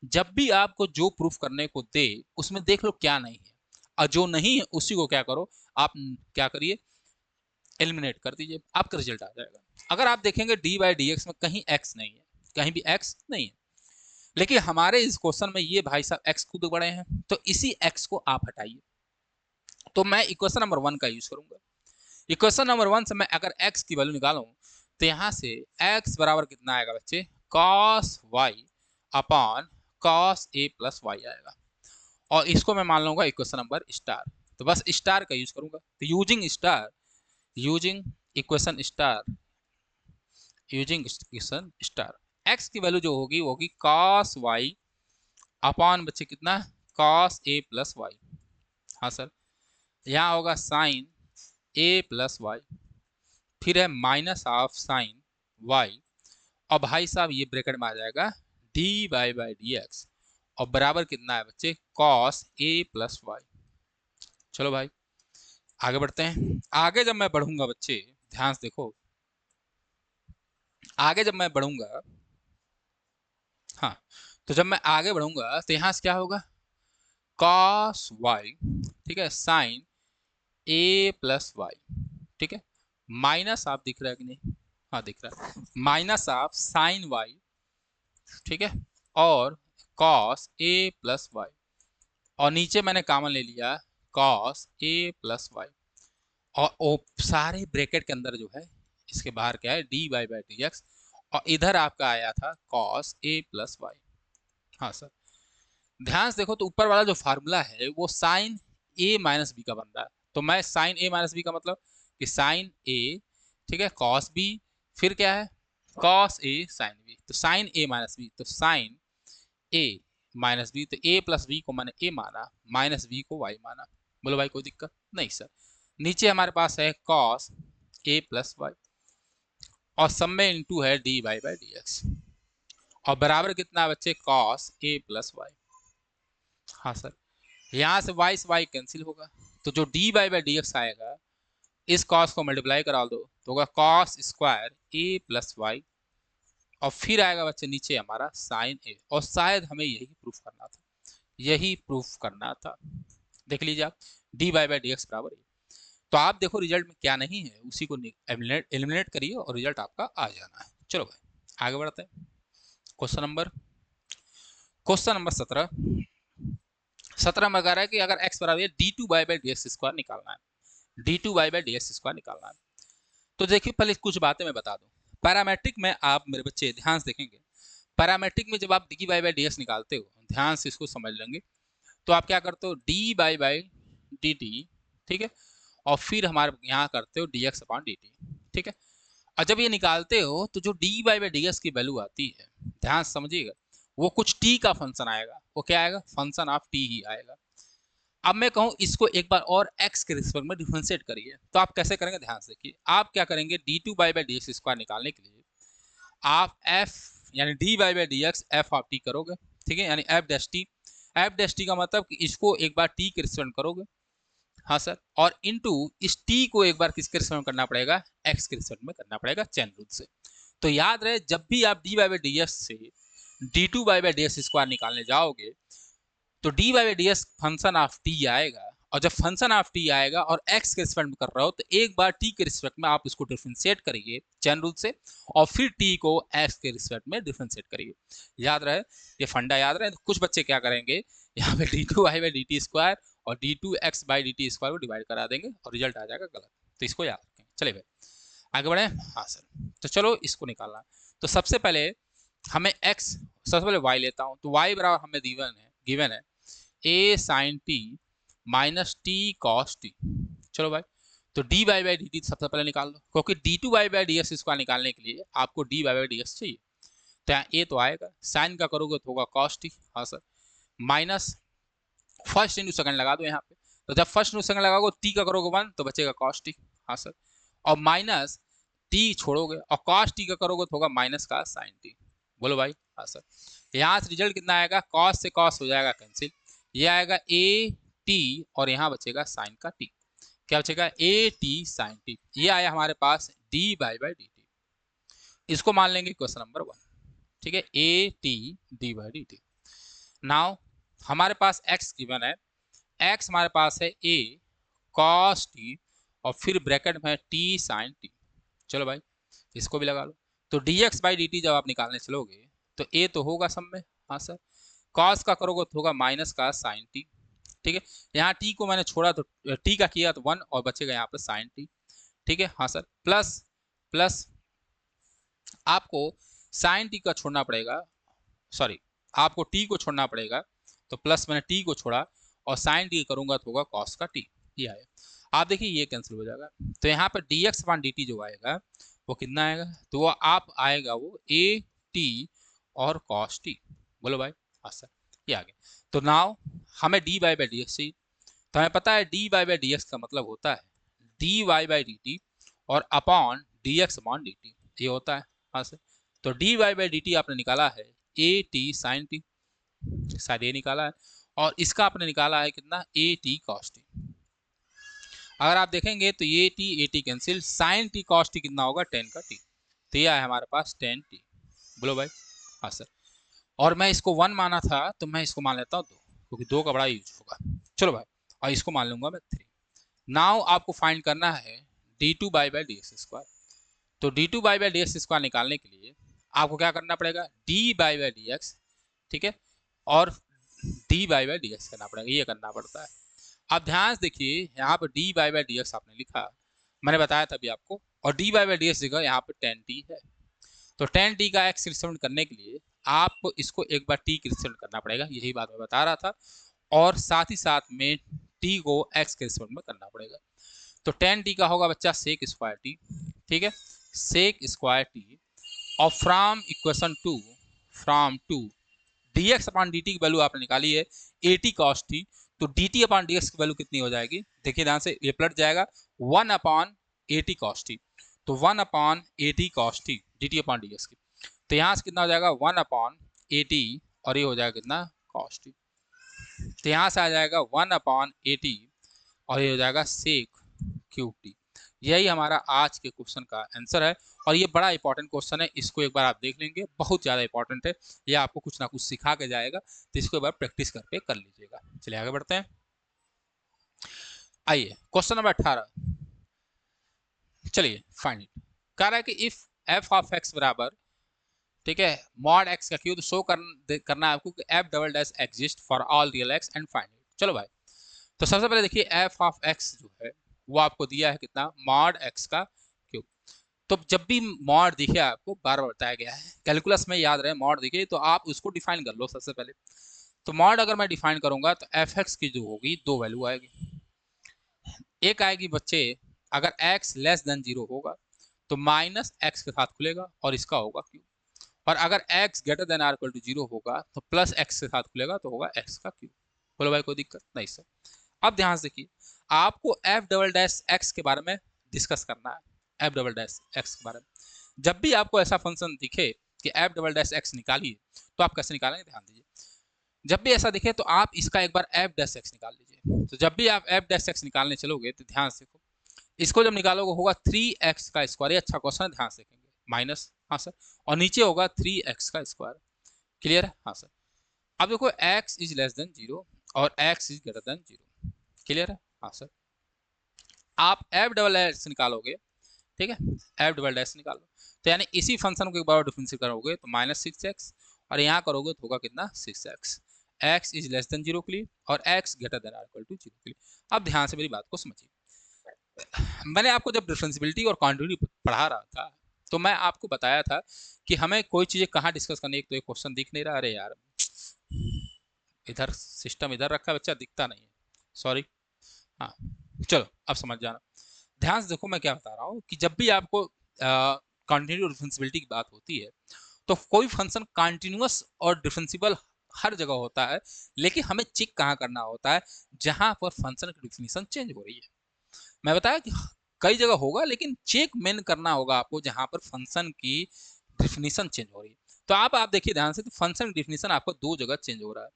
जब भी आपको जो प्रूफ करने को दे उसमें देख लो क्या नहीं है और जो नहीं है उसी को क्या करो आप, क्या करिए, एलिमिनेट कर दीजिए, आपका रिजल्ट आ जाएगा। अगर आप देखेंगे डी बाई डी एक्स में कहीं एक्स नहीं है, कहीं भी एक्स नहीं है, लेकिन हमारे इस क्वेश्चन में ये भाई साहब एक्स खुद बड़े हैं, तो इसी एक्स को आप हटाइए। तो मैं इक्वेशन नंबर 1 का यूज करूंगा। इक्वेशन नंबर 1 से मैं अगर x की वैल्यू निकालूं तो यहां से x बराबर कितना आएगा बच्चे? cos y upon cos a plus y आएगा और इसको मैं मान लूंगा इक्वेशन नंबर स्टार। तो बस स्टार का यूज करूंगा। तो using star, using equation star, using equation star, x की वैल्यू जो होगी वो होगी cos y अपॉन बच्चे कितना, कॉस ए प्लस वाई। हाँ सर, यहाँ होगा साइन ए प्लस वाई, फिर है माइनस ऑफ साइन वाई, और भाई साहब ये ब्रैकेट में आ जाएगा d Y by D x, और बराबर कितना है बच्चे, कॉस ए प्लस वाई। चलो भाई आगे बढ़ते हैं। आगे जब मैं बढ़ूंगा बच्चे, ध्यान से देखो, आगे जब मैं बढ़ूंगा, हाँ, तो जब मैं आगे बढ़ूंगा तो यहां से क्या होगा, कॉस वाई, ठीक है, साइन ए प्लस वाई, ठीक है, माइनस आप दिख रहा है कि नहीं, हाँ दिख रहा है, माइनस ऑफ साइन वाई, ठीक है, और कॉस ए प्लस वाई, और नीचे मैंने कॉमन ले लिया कॉस ए प्लस वाई, और सारे ब्रैकेट के अंदर जो है इसके बाहर क्या है, D Y by D x, और इधर आपका आया था कॉस ए प्लस वाई। हाँ सर, ध्यान से देखो तो ऊपर वाला जो फार्मूला है वो साइन ए माइनस बी का बन रहा है, तो मैं साइन ए माइनस बी का मतलब कि साइन ए, ठीक है, कॉस बी, फिर क्या है, कॉस ए साइन बी, तो साइन ए माइनस बी, तो साइन ए माइनस बी, तो ए प्लस बी को मैंने ए माना, माइनस बी को वाई माना। बोलो भाई कोई दिक्कत नहीं सर। नीचे हमारे पास है कॉस ए प्लस वाई, और सब में इंटू है D Y by D x, और बराबर कितना बच्चे, कॉस ए प्लस वाई। हाँ सर, यहाँ से वाई से वाई कैंसिल होगा, तो जो d Y by D x आएगा, इस कॉस को मल्टीप्लाई करा दो तो होगा cos square a plus Y, और फिर आएगा बच्चे नीचे हमारा साइन ए, और शायद हमें यही प्रूफ करना था, यही प्रूफ करना था। देख लीजिए आप, D Y by D x बराबर है। तो आप देखो रिजल्ट में क्या नहीं है उसी को एलिमिनेट करिए और रिजल्ट आपका आ जाना है। चलो भाई आगे बढ़ते हैं। क्वेश्चन नंबर 17 में कह रहा है कि अगर x बराबर d two Y by D x square निकालना है, D two Y by D x square निकालना है, तो देखिए पहले कुछ बातें मैं बता दूं। पैरामेट्रिक में आप मेरे बच्चे ध्यान से देखेंगे, पैरामेट्रिक में जब आप D Y by D x निकालते हो, ध्यान से इसको समझ लेंगे, तो आप क्या करते हो, d Y by D t, ठीक है, और फिर हमारे यहाँ करते हो d x upon D t, ठीक है, और जब ये निकालते हो तो जो d Y by D x की वैल्यू आती है, ध्यान से समझिएगा, वो कुछ टी का फंक्शन आएगा, वो क्या आएगा, फंक्शन ऑफ टी ही आएगा। अब मैं कहूँ इसको एक बार और x के रिस्पेक्ट में डिफरेंशिएट करिए, तो आप कैसे करेंगे, ध्यान से देखिए, आप क्या करेंगे, d two by by D x square निकालने के लिए आप f यानी d Y by D x f of t करोगे, ठीक है, यानी f dash t, f dash t का मतलब कि इसको एक बार टी के रिस्पेक्ट करोगे, हाँ सर, और इनटू इस टी को एक बार किसके रिस्पेक्ट में करना पड़ेगा, x के रिस्पेक्ट में करना पड़ेगा चैन रूल से। तो याद रहे जब भी आप D Y by D X से D two by by D x square निकालने जाओगे, तो D Y by D X function of T आएगा, और जब फंक्शन ऑफ टी आएगा और x के रिस्पेक्ट में कर रहे हो तो एक बार t के रिस्पेक्ट में आप इसको डिफरेंशिएट करिए चैन रूल से, और फिर t को x के रिस्पेक्ट में डिफरेंशिएट करिए। याद रहे, ये फंडा याद रहे। कुछ बच्चे क्या करेंगे, यहाँ पे D two Y by D T square और D two X by D T square को डिवाइड करा देंगे और रिजल्ट आ जाएगा गलत, तो इसको याद रखें। चलिए भाई आगे बढ़े। हाँ सर, तो चलो इसको निकालना। तो सबसे पहले हमें x, सबसे पहले y लेता हूँ, तो y बराबर हमें गिवन है a sine t minus t cos t. चलो भाई, तो D Y by D t सबसे पहले निकाल दो, क्योंकि d two Y by D x square निकालने के लिए आपको d Y by D x चाहिए, तो यहाँ ए तो आएगा, साइन का करोगे तो होगा कॉस टी, हाँ sir, minus first into second लगा दो यहाँ पे, तो जब फर्स्ट इंटू सेकंड लगाओगे टी का करोगे 1 तो बचेगा कॉस टी, हाँ सर, और माइनस टी छोड़ोगे और कॉस टी का करोगे तो होगा माइनस का साइन टी। बोलो भाई, हाँ सर, यहाँ से रिजल्ट कितना आएगा, कॉस से कॉस हो जाएगा कैंसिल, ये आएगा ए टी और यहाँ बचेगा साइन का टी, क्या बचेगा, ए टी साइन टी, ये आया हमारे पास D by by D T. इसको मान लेंगे क्वेश्चन नंबर 1, ठीक है, A T D by D T. Now हमारे पास x गिवन है, x हमारे पास है a cos t और फिर ब्रैकेट में है t sin t। चलो भाई इसको भी लगा लो, तो dx बाई डी टी जब आप निकालने चलोगे तो a तो होगा सब में, हाँ सर, cos का करोगे तो होगा माइनस का sin t, ठीक है, यहाँ t को मैंने छोड़ा तो t का किया तो 1 और बचेगा यहाँ पे sin t, ठीक है, हाँ सर, प्लस प्लस आपको sin t का छोड़ना पड़ेगा, सॉरी आपको t को छोड़ना पड़ेगा, तो प्लस मैंने t को छोड़ा और साइन टी करूंगा तो होगा कॉस का t, ये आया। आप देखिए ये कैंसिल हो जाएगा, तो यहाँ पर dx अपॉन dt जो आएगा वो कितना आएगा, तो वो आप आएगा वो a t और cos t। बोलो भाई, हाँ सर, ये आ गया। तो नाउ हमें D Y by D x चाहिए। तो हमें पता है D Y by D x का मतलब होता है D Y by D T और upon D x upon D T, ये होता है हाँ से। तो D Y by D T आपने निकाला है ए टी साइन टी, शायद ये निकाला है, और इसका आपने निकाला है कितना ए टी कॉस टी। अगर आप देखेंगे तो ये t a t cancel, sine t cos t कितना होगा 10 का टी, तो ये है हमारे पास 10 टी। बोलो भाई हाँ सर। और मैं इसको 1 माना था तो मैं इसको मान लेता हूँ 2, क्योंकि 2 का बड़ा यूज होगा। चलो भाई, और इसको मान लूंगा मैं 3। नाउ आपको फाइंड करना है D two by by D x square. तो D two by by D x square निकालने के लिए आपको क्या करना पड़ेगा, D by by D x, ठीक है, और D by by D X करना पड़ेगा, ये करना पड़ता है। अब ध्यान से देखिए यहाँ पर D by by D x आपने लिखा, मैंने बताया था अभी आपको, और D by by D x जगह यहाँ पर 10t है। तो 10t का एक्स रिप्रेजेंट करने के लिए आपको इसको एक बार t रिप्रेजेंट करना पड़ेगा, यही बात मैं बता रहा था, और साथ ही साथ में t को x के रिस्पेक्ट में करना पड़ेगा। तो 10t का होगा बच्चा सेक स्क्वायर t, ठीक है, सेक स्क्वायर t, और from equation two dx upon dt की वैल्यू आपने निकाली है 80 cos t, तो dt अपॉन dx की वैल्यू कितनी हो जाएगी, देखिए ध्यान से, ये पलट जाएगा 1 अपॉन 80 cos t, तो 1 upon 80 cos t dt upon dx की, तो यहाँ से कितना हो जाएगा 1 अपॉन 80, और ये हो जाएगा कितना cos t, तो यहाँ से आ जाएगा 1 अपॉन 80, और ये हो जाएगा सेक क्यूब टी। यही हमारा आज के क्वेश्चन का आंसर है, और ये बड़ा इंपॉर्टेंट क्वेश्चन है, इसको एक बार आप देख लेंगे, बहुत ज़्यादा इंपॉर्टेंट है, ये आपको कुछ ना कुछ सिखा के जाएगा, तो इसको एक बार प्रैक्टिस करके कर लीजिएगा। चलिए आगे बढ़ते हैं। आइए क्वेश्चन नंबर 18, चलिए फाइंड इट। कह रहा है कि इफ एफ ऑफ एक्स बराबर, ठीक है, मॉड एक्स का क्यूब, तो शो करना है आपको कि F double dash exist for all real x and find it. चलो भाई, तो सबसे पहले देखिए एफ ऑफ एक्स जो है वो आपको दिया है कितना, मॉड एक्स का क्यूब। तो जब भी मॉड दिखे आपको, बार बार बताया गया है, कैलकुलस में याद रहे, मॉड दिखे तो आप उसको डिफाइन कर लो सबसे पहले। तो मॉड अगर मैं डिफाइन करूंगा तो एफ एक्स की जो होगी 2 वैल्यू आएगी। एक आएगी बच्चे, अगर एक्स लेस देन 0 होगा तो माइनस एक्स के साथ खुलेगा और इसका होगा क्यूब, और अगर x greater than or equal to 0 होगा तो प्लस x के साथ खुलेगा तो होगा x का क्यूब। बोलो भाई कोई दिक्कत नहीं सर। अब ध्यान से देखिए, आपको f डबल डैश x के बारे में डिस्कस करना है, f डबल डैश x के बारे में। जब भी आपको ऐसा फंक्शन दिखे कि f डबल डैश x निकालिए, तो आप कैसे निकालेंगे, ध्यान दीजिए। जब भी ऐसा दिखे तो आप इसका एक बार f डैश x निकाल लीजिए। तो जब भी आप f डैश x निकालने चलोगे तो ध्यान से देखो, इसको जब निकालोगे होगा 3x का स्क्वायर, ये अच्छा क्वेश्चन है, ध्यान से देखेंगे, माइनस, हाँ सर, और नीचे होगा 3x का स्क्वायर। क्लियर है, हाँ सर। अब देखो x इज लेस देन 0 और x is greater than 0। Clear है, हाँ सर। आप f डबल एस निकालोगे, ठीक है, f डबल डैश निकालो, तो यानी इसी फंक्शन को एक बार डिफरेंशिएट करोगे तो -6x, और यहाँ करोगे तो होगा कितना 6x, x is less than 0 के लिए और x greater than or equal to 0 के लिए। अब ध्यान से मेरी बात को समझिए, मैंने आपको जब डिफरेंशिएबिलिटी और क्वांटिटी पढ़ा रहा था तो मैं आपको बताया था कि हमें कोई चीज़ें कहाँ डिस्कस करनी है। तो एक क्वेश्चन दिख नहीं रहा, अरे यार इधर सिस्टम इधर रखा है बच्चा, दिखता नहीं है, सॉरी। हाँ चलो अब समझ जाना, ध्यान से देखो मैं क्या बता रहा हूँ कि जब भी आपको कॉन्टिन्यूटी और डिफरेंशिएबिलिटी की बात होती है तो कोई फंक्शन कॉन्टिन्यूअस और डिफरेंशिएबल हर जगह होता है, लेकिन हमें चेक कहाँ करना होता है, जहाँ पर फंक्शन की डिफिनीशन चेंज हो रही है। मैं बताया कि कई जगह होगा, लेकिन चेक मेन करना होगा आपको जहां पर फंक्शन की डिफिनीशन चेंज हो रही है। तो आप देखिए ध्यान से, तो फंक्शन की डिफिनीशन आपको 2 जगह चेंज हो रहा है,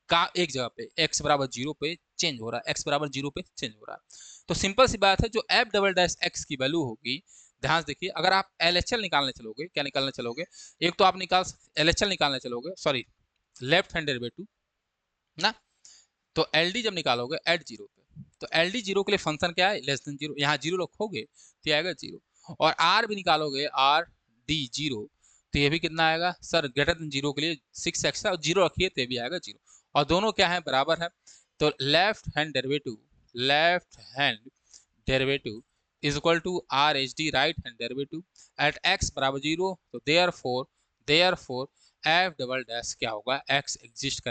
का एक जगह पे x बराबर 0 पे चेंज हो रहा है, x बराबर 0 पे चेंज हो रहा है। तो सिंपल सी बात है, जो f डबल डैश x की वैल्यू होगी, ध्यान से देखिए, अगर आप LHL निकालने चलोगे, क्या निकालने चलोगे, एक तो आप LHL निकालने चलोगे, सॉरी लेफ्ट हैंड डेरिवेटिव ना, तो LD जब निकालोगे एट 0 पे, तो LD 0 के लिए फंक्शन क्या है, लेस देन 0, यहाँ 0 रखोगे तो ये आएगा 0, और R भी निकालोगे RD 0, तो ये भी कितना आएगा सर, ग्रेटर देन 0 के लिए 6x है, और 0 रखिए तो ये भी आएगा 0, और दोनों क्या है, बराबर है। तो left hand derivative is equal to RHD right hand derivative at x बराबर 0, तो देयरफॉर f डबल डैश क्या होगा, x एग्जिस्ट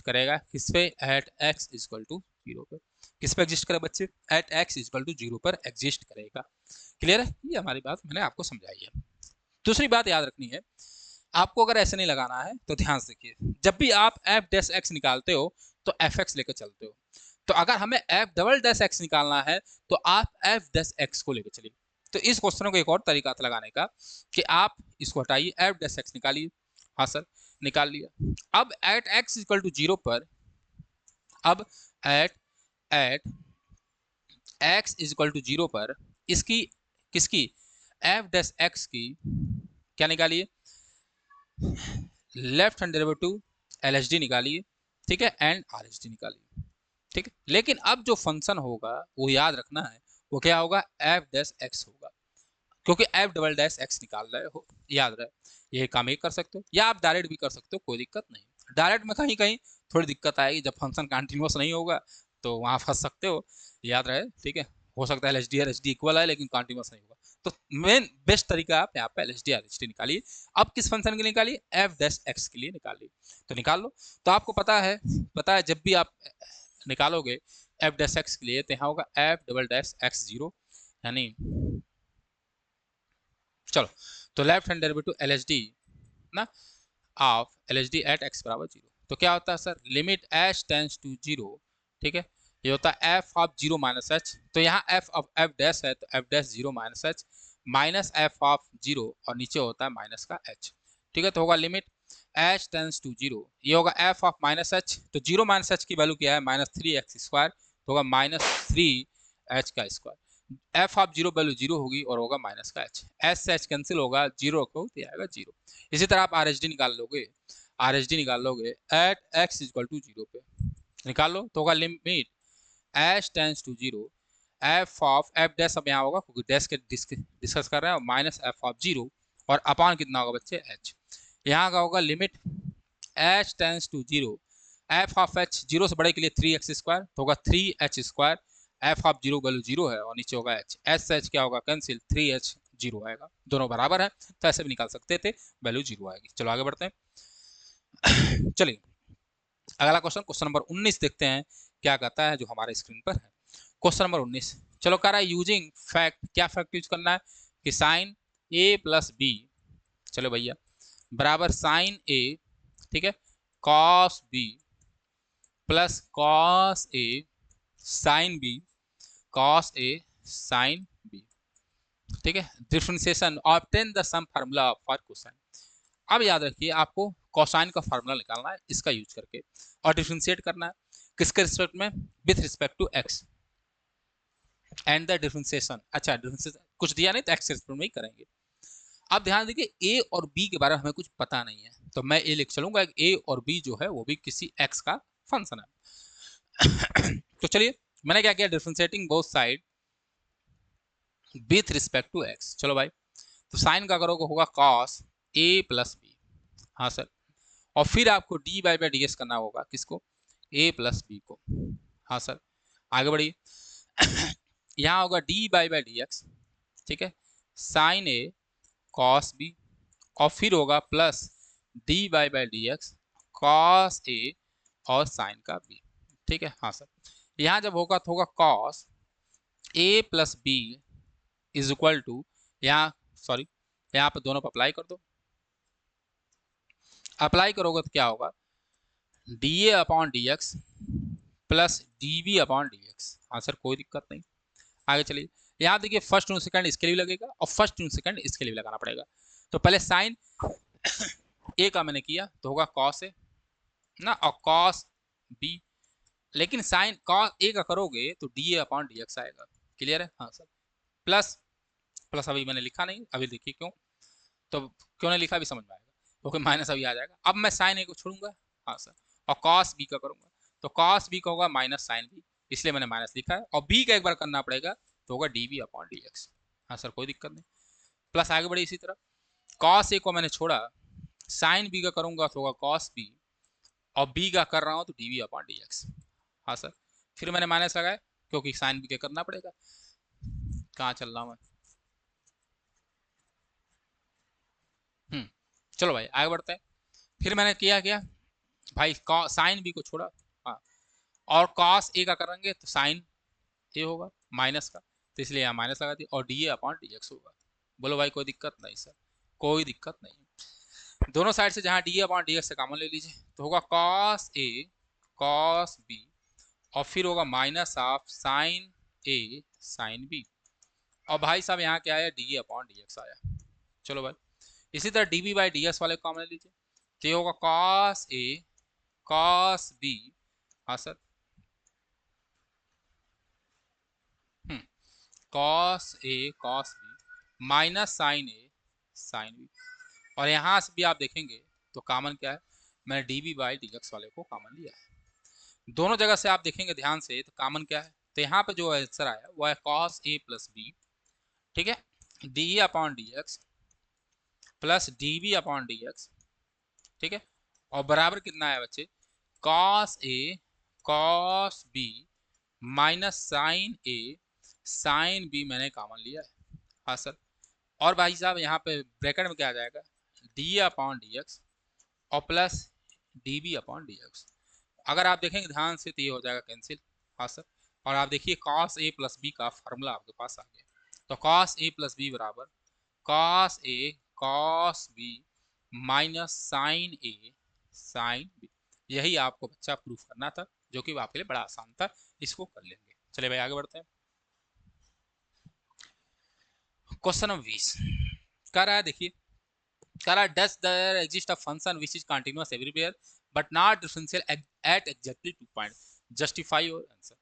करेगा किस पे, एट x इक्वल टू 0 पर। किस पे एग्जिस्ट करेगा बच्चे, एट x इक्वल टू 0 पर एग्जिस्ट करेगा। क्लियर है, ये हमारी बात मैंने आपको समझाई है। दूसरी बात याद रखनी है आपको अगर ऐसे नहीं लगाना है तो ध्यान से देखिए, जब भी आप एफ डैश एक्स निकालते हो तो एफ एक्स लेकर चलते हो। तो अगर हमें एफ डबल डैश एक्स निकालना है तो आप एफ डैश एक्स को लेकर चलिए। तो इस क्वेश्चन को एक और तरीका था लगाने का कि आप इसको हटाइए, एफ डैश एक्स निकालिए। हाँ सर, निकाल लिया। अब एट एक्स इक्वल टू 0 पर, अब at at x equal to 0 पर इसकी, किसकी, एफ डैश एक्स की क्या निकालिए, लेफ्ट हैंड डेरिवेटिव एलएचडी निकालिए, ठीक है, एंड आरएचडी निकालिए, ठीक है। लेकिन अब जो फंक्शन होगा वो याद रखना है, वो क्या होगा, एफ डैश एक्स होगा, क्योंकि एफ डबल डैश एक्स निकाल रहे हो, याद रहे। ये काम एक कर सकते हो या आप डायरेक्ट भी कर सकते हो, कोई दिक्कत नहीं। डायरेक्ट में कहीं कहीं थोड़ी दिक्कत आएगी, जब फंक्शन कंटिन्यूअस नहीं होगा तो वहां फंस सकते हो, याद रहे, ठीक है। हो सकता है एल एच डी इक्वल है लेकिन कंटिन्यूअस नहीं होगा, तो मेन बेस्ट तरीका आप यहाँ पे एल एच डी निकालिए। अब किस फंक्शन के लिए निकालिए, एफ डैश एक्स के लिए निकालिए। तो निकाल लो। तो आपको पता है जब भी आप निकालोगे एफ डैश एक्स के लिए तो यहाँ होगा एफ डबल डैश एक्स 0, यानी चलो, तो left hand derivative L H D ना of L H D at X बराबर 0। तो क्या होता है sir, limit H tends to 0, ठीक है। ये होता है एफ ऑफ 0 माइनस एच, तो यहाँ एफ ऑफ एफ डैश है तो F dash 0 minus H minus F of 0, और नीचे होता है माइनस का एच, ठीक है। तो होगा लिमिट एच टेंस टू 0, ये होगा एफ ऑफ माइनस एच, तो 0 माइनस एच की वैल्यू क्या है, माइनस 3x², तो होगा माइनस 3h का स्क्वायर। एफ ऑफ 0 वैल्यू 0 होगी और होगा माइनस का एच, एच से एच कैंसिल होगा, 0 को तो आएगा 0। इसी तरह आप आर एच डी निकाल लोगे, आर एच डी निकाल लोगे एट एक्स इक्वल टू 0 पे, निकाल लो। तो होगा limit H tends to 0 f of f dash, अब यहाँ होगा क्योंकि डैश के डिस्कस कर रहे हैं, माइनस एफ ऑफ 0 और अपॉन कितना होगा बच्चे, एच। यहाँ का होगा limit H tends to 0 f of h 0 से बड़े के लिए 3x², तो होगा 3h², एफ ऑफ 0 वैल्यू 0 है और नीचे होगा एच, एच से एच क्या होगा कैंसिल, 3h 0 आएगा, दोनों बराबर है तो ऐसे भी निकाल सकते थे, वैल्यू 0 आएगी। चलो आगे बढ़ते हैं। चलिए अगला क्वेश्चन, क्वेश्चन नंबर 19 देखते हैं क्या कहता है जो हमारे स्क्रीन पर है। क्वेश्चन नंबर 19, चलो कह रहा है यूजिंग फैक्ट, क्या फैक्ट यूज करना है कि साइन ए प्लस बी, चलो भैया, बराबर साइन ए, ठीक है, cos B plus cos A sine B, cos A sine B, ठीक है। Differentiation obtain the some formula for cosine. अब याद रखिए आपको कोसाइन का फार्मूला निकालना है इसका यूज करके, और डिफरेंशिएट करना है किसके रिस्पेक्ट में, with respect to x, and the differentiation, अच्छा डिफरेंशिएशन कुछ दिया नहीं तो एक्स के रिस्पेक्ट में ही करेंगे। अब ध्यान देखिए ए और बी के बारे में हमें कुछ पता नहीं है, तो मैं ए लिख चलूंगा, ए और बी जो है वो भी किसी एक्स का फंक्शन है। तो चलिए मैंने क्या किया, differentiating both side with respect to x. चलो भाई, तो साइन का करोगे होगा कॉस ए प्लस बी, हाँ सर, और फिर आपको d by by d s करना होगा, किसको, ए प्लस बी को, हाँ सर। आगे बढ़िए। यहाँ होगा D by by D x, ठीक है, साइन ए कॉस बी, और फिर होगा plus D by by D X cos A और साइन का बी, ठीक है, हाँ सर। यहाँ जब होगा तो होगा cos a plus b is equal to, यहाँ सॉरी यहाँ पे दोनों पर अप्लाई कर दो, अप्लाई करोगे तो क्या होगा, d a upon D x plus d b upon D x, हाँ सर कोई दिक्कत नहीं। आगे चलिए, यहाँ देखिए फर्स्ट यूनिट सेकंड इसके लिए भी लगेगा और फर्स्ट यूनिट सेकंड इसके लिए भी लगाना पड़ेगा। तो पहले साइन ए का मैंने किया तो होगा कॉस ए ना, और कॉस बी, लेकिन साइन कॉस ए का करोगे तो D a upon D x आएगा, क्लियर है, हाँ सर। प्लस प्लस अभी मैंने लिखा नहीं, अभी देखिए क्यों, तो क्यों नहीं लिखा अभी समझ में आएगा, क्योंकि माइनस अभी आ जाएगा। अब मैं साइन ए को छोड़ूंगा, हाँ सर, और कॉस बी का करूंगा, तो कॉस बी का होगा माइनस साइन बी, इसलिए मैंने माइनस लिखा है, और बी का एक बार करना पड़ेगा तो होगा d b upon D x, हाँ सर कोई दिक्कत नहीं। प्लस आगे बढ़ी इसी तरह, कॉस ए को मैंने छोड़ा, साइन बी का करूंगा तो होगा कॉस बी, और बी का कर रहा हूँ तो d b upon D x, हाँ सर। फिर मैंने माइनस लगाया क्योंकि साइन बी का करना पड़ेगा, कहाँ चल रहा हूँ मैं, चलो भाई आगे बढ़ते हैं। फिर मैंने किया क्या भाई, साइन बी को छोड़ा, हाँ, और कॉस ए का करेंगे तो साइन ए होगा माइनस का, तो इसलिए यहाँ माइनस लगा दी, और D a upon D x होगा। बोलो भाई कोई दिक्कत नहीं सर, कोई दिक्कत नहीं। दोनों साइड से जहां डी अपॉन डी एक्स से कॉमन ले लीजिए तो होगा कॉस ए कॉस बी और फिर होगा minus of sine a sine b. और भाई साहब यहाँ क्या आया, डी अपॉन डी एक्स आया। चलो भाई इसी तरह d b by D x वाले कॉमन ले लीजिए तो ये होगा कॉस ए कॉस बी। हाँ sir, cos a cos b minus sine a sine b. और यहाँ से भी आप देखेंगे तो कॉमन क्या है, मैंने d b by D x वाले को कॉमन लिया है। दोनों जगह से आप देखेंगे ध्यान से तो कॉमन क्या है, तो यहाँ पे जो आंसर आया वो है कॉस ए प्लस बी, ठीक है, d upon D x plus d b upon D x, ठीक है, और बराबर कितना है बच्चे, cos a cos b minus sine a sine b मैंने कॉमन लिया है। हाँ सर, और भाई साहब यहाँ पे ब्रैकेट में क्या आ जाएगा, डी अपॉन डी एक्स और plus d b upon D x. अगर आप देखेंगे ध्यान से तो ये हो जाएगा कैंसिल। हाँ सर, और आप देखिए कॉस ए प्लस बी का फार्मूला आपके पास आ गया, तो कॉस ए प्लस बी बराबर cos a cos b minus sine a sine B. यही आपको बच्चा प्रूफ करना था, जो कि आपके लिए बड़ा आसान था, इसको कर लेंगे। चलिए भाई आगे बढ़ते हैं। क्वेश्चन नंबर 20 कह रहा है, देखिए कह रहा है does there exist a function which is continuous everywhere but not differential at exactly 2 point, justify your answer.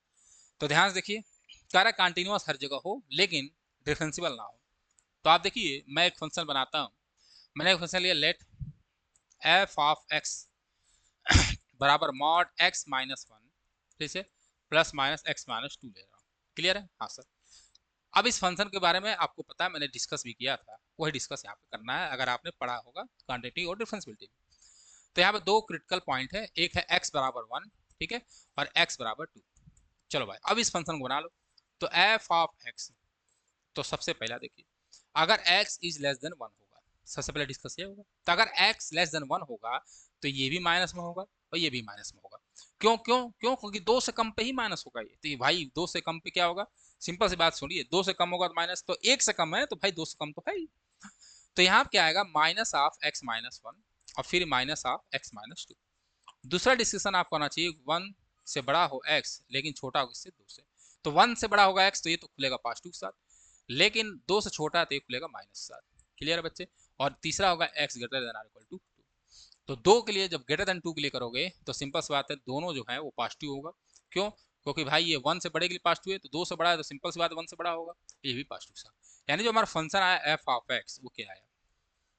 तो ध्यान से देखिए, कह रहा है कंटीन्यूअस हर जगह हो लेकिन डिफरेंशियल ना हो। तो आप देखिए मैं एक फंक्शन बनाता हूँ, मैंने एक फंक्शन लिया लेट एफ ऑफ एक्स बराबर मॉड एक्स माइनस वन, ठीक है, plus minus x minus two ले रहा हूँ। क्लियर है? हाँ सर। अब इस फंक्शन के बारे में आपको पता है, मैंने डिस्कस भी किया था, वही डिस्कस यहाँ पे करना है अगर आपने पढ़ा होगा क्वांटिटी और डिफरेंशियबिलिटी। तो यहाँ पे दो क्रिटिकल पॉइंट है, एक है x बराबर वन, ठीक है, और x बराबर टू। चलो भाई अब इस फंक्शन को बना लो। तो एफ ऑफ एक्स, तो सबसे पहला देखिए अगर x is less than one होगा, सबसे पहले डिस्कस ये होगा, तो अगर x लेस देन वन होगा तो ये भी माइनस में होगा और ये भी माइनस में होगा। क्यों क्यों क्यों? क्योंकि दो से कम पे ही माइनस होगा ये, तो ये भाई दो से कम पे क्या होगा, सिंपल सी बात सुनिए, दो से कम होगा तो माइनस, तो एक से कम है तो भाई दो से कम तो है ही। तो यहाँ क्या आएगा, minus of x minus one और फिर minus of x minus two. दूसरा डिस्कशन आपको आना चाहिए, वन से बड़ा हो एक्स लेकिन छोटा हो इससे दो से, तो वन से बड़ा होगा एक्स तो ये तो खुलेगा पास टू के साथ, लेकिन दो से छोटा है तो ये खुलेगा माइनस सात। क्लियर है बच्चे? और तीसरा होगा x greater than or equal to two. तो दो के लिए जब ग्रेटर देन टू के लिए करोगे तो सिंपल सी बात है दोनों जो है वो पॉजिटिव होगा। क्यों? क्योंकि भाई ये वन से बड़े के लिए पॉजिटिव है, तो दो से बड़ा है तो सिंपल सी बात वन से बड़ा होगा, ये भी पॉजिटिव सा। यानी जो हमारा फंक्शन आया एफ ऑफ एक्स वो क्या आया,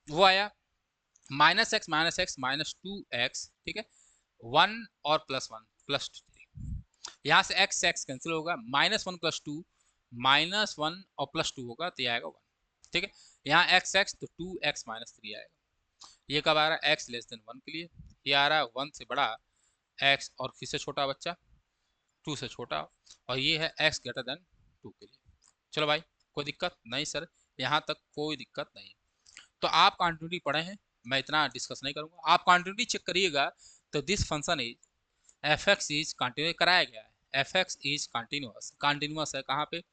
वो आया minus x minus two x, ठीक है, वन और प्लस वन प्लस थ्री। यहाँ से एक्स कैंसिल होगा, minus one plus two minus one और प्लस टू होगा तो ये आएगा वन, ठीक है। यहाँ एक्स तो टू एक्स माइनस थ्री आएगा। ये कब आ रहा है, एक्स लेस देन वन के लिए, ये आ रहा है वन से बड़ा एक्स और फिर से छोटा बच्चा टू से छोटा, और ये है एक्स ग्रेटर देन टू के लिए। चलो भाई कोई दिक्कत नहीं सर, यहाँ तक कोई दिक्कत नहीं। तो आप कॉन्टिन्यूटी पढ़े हैं, मैं इतना डिस्कस नहीं करूँगा, आप कॉन्टिन्यूटी चेक करिएगा। तो this function is F x is continuous कराया गया है, F x is continuous, continuous है कहाँ पे,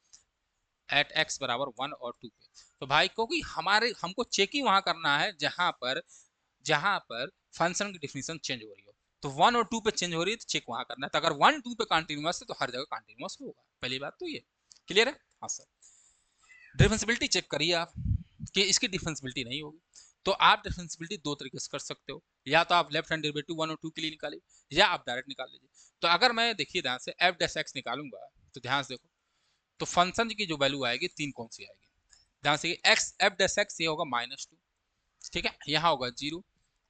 एट एक्स बराबर वन और टू पे। तो भाई क्योंकि हमारे हमको चेक ही वहां करना है जहां पर फंक्शन की डिफिनेशन चेंज हो रही हो, तो वन और टू पे चेंज हो रही है तो चेक वहां करना है। तो अगर वन टू पे कंटिन्यूस है तो हर जगह कंटिन्यूस होगा, पहली बात तो ये क्लियर है। हाँ सर, डिफरेंशियबिलिटी चेक करिए आप कि इसकी डिफरेंशियबिलिटी नहीं होगी, तो आप डिफरेंशियबिलिटी दो तरीके से कर सकते हो, या तो आप लेफ्ट हैंड डेरिवेटिव वन और टू के लिए निकालिए या आप डायरेक्ट निकाल लीजिए। तो अगर मैं देखिए ध्यान से एफ डैश एक्स निकालूंगा तो ध्यान से देखो, तो फंक्शन की जो वैल्यू आएगी तीन कौन सी आएगी, ध्यान से एक्स एफ डैश एक्स ये होगा माइनस टू, ठीक है, यहाँ होगा जीरो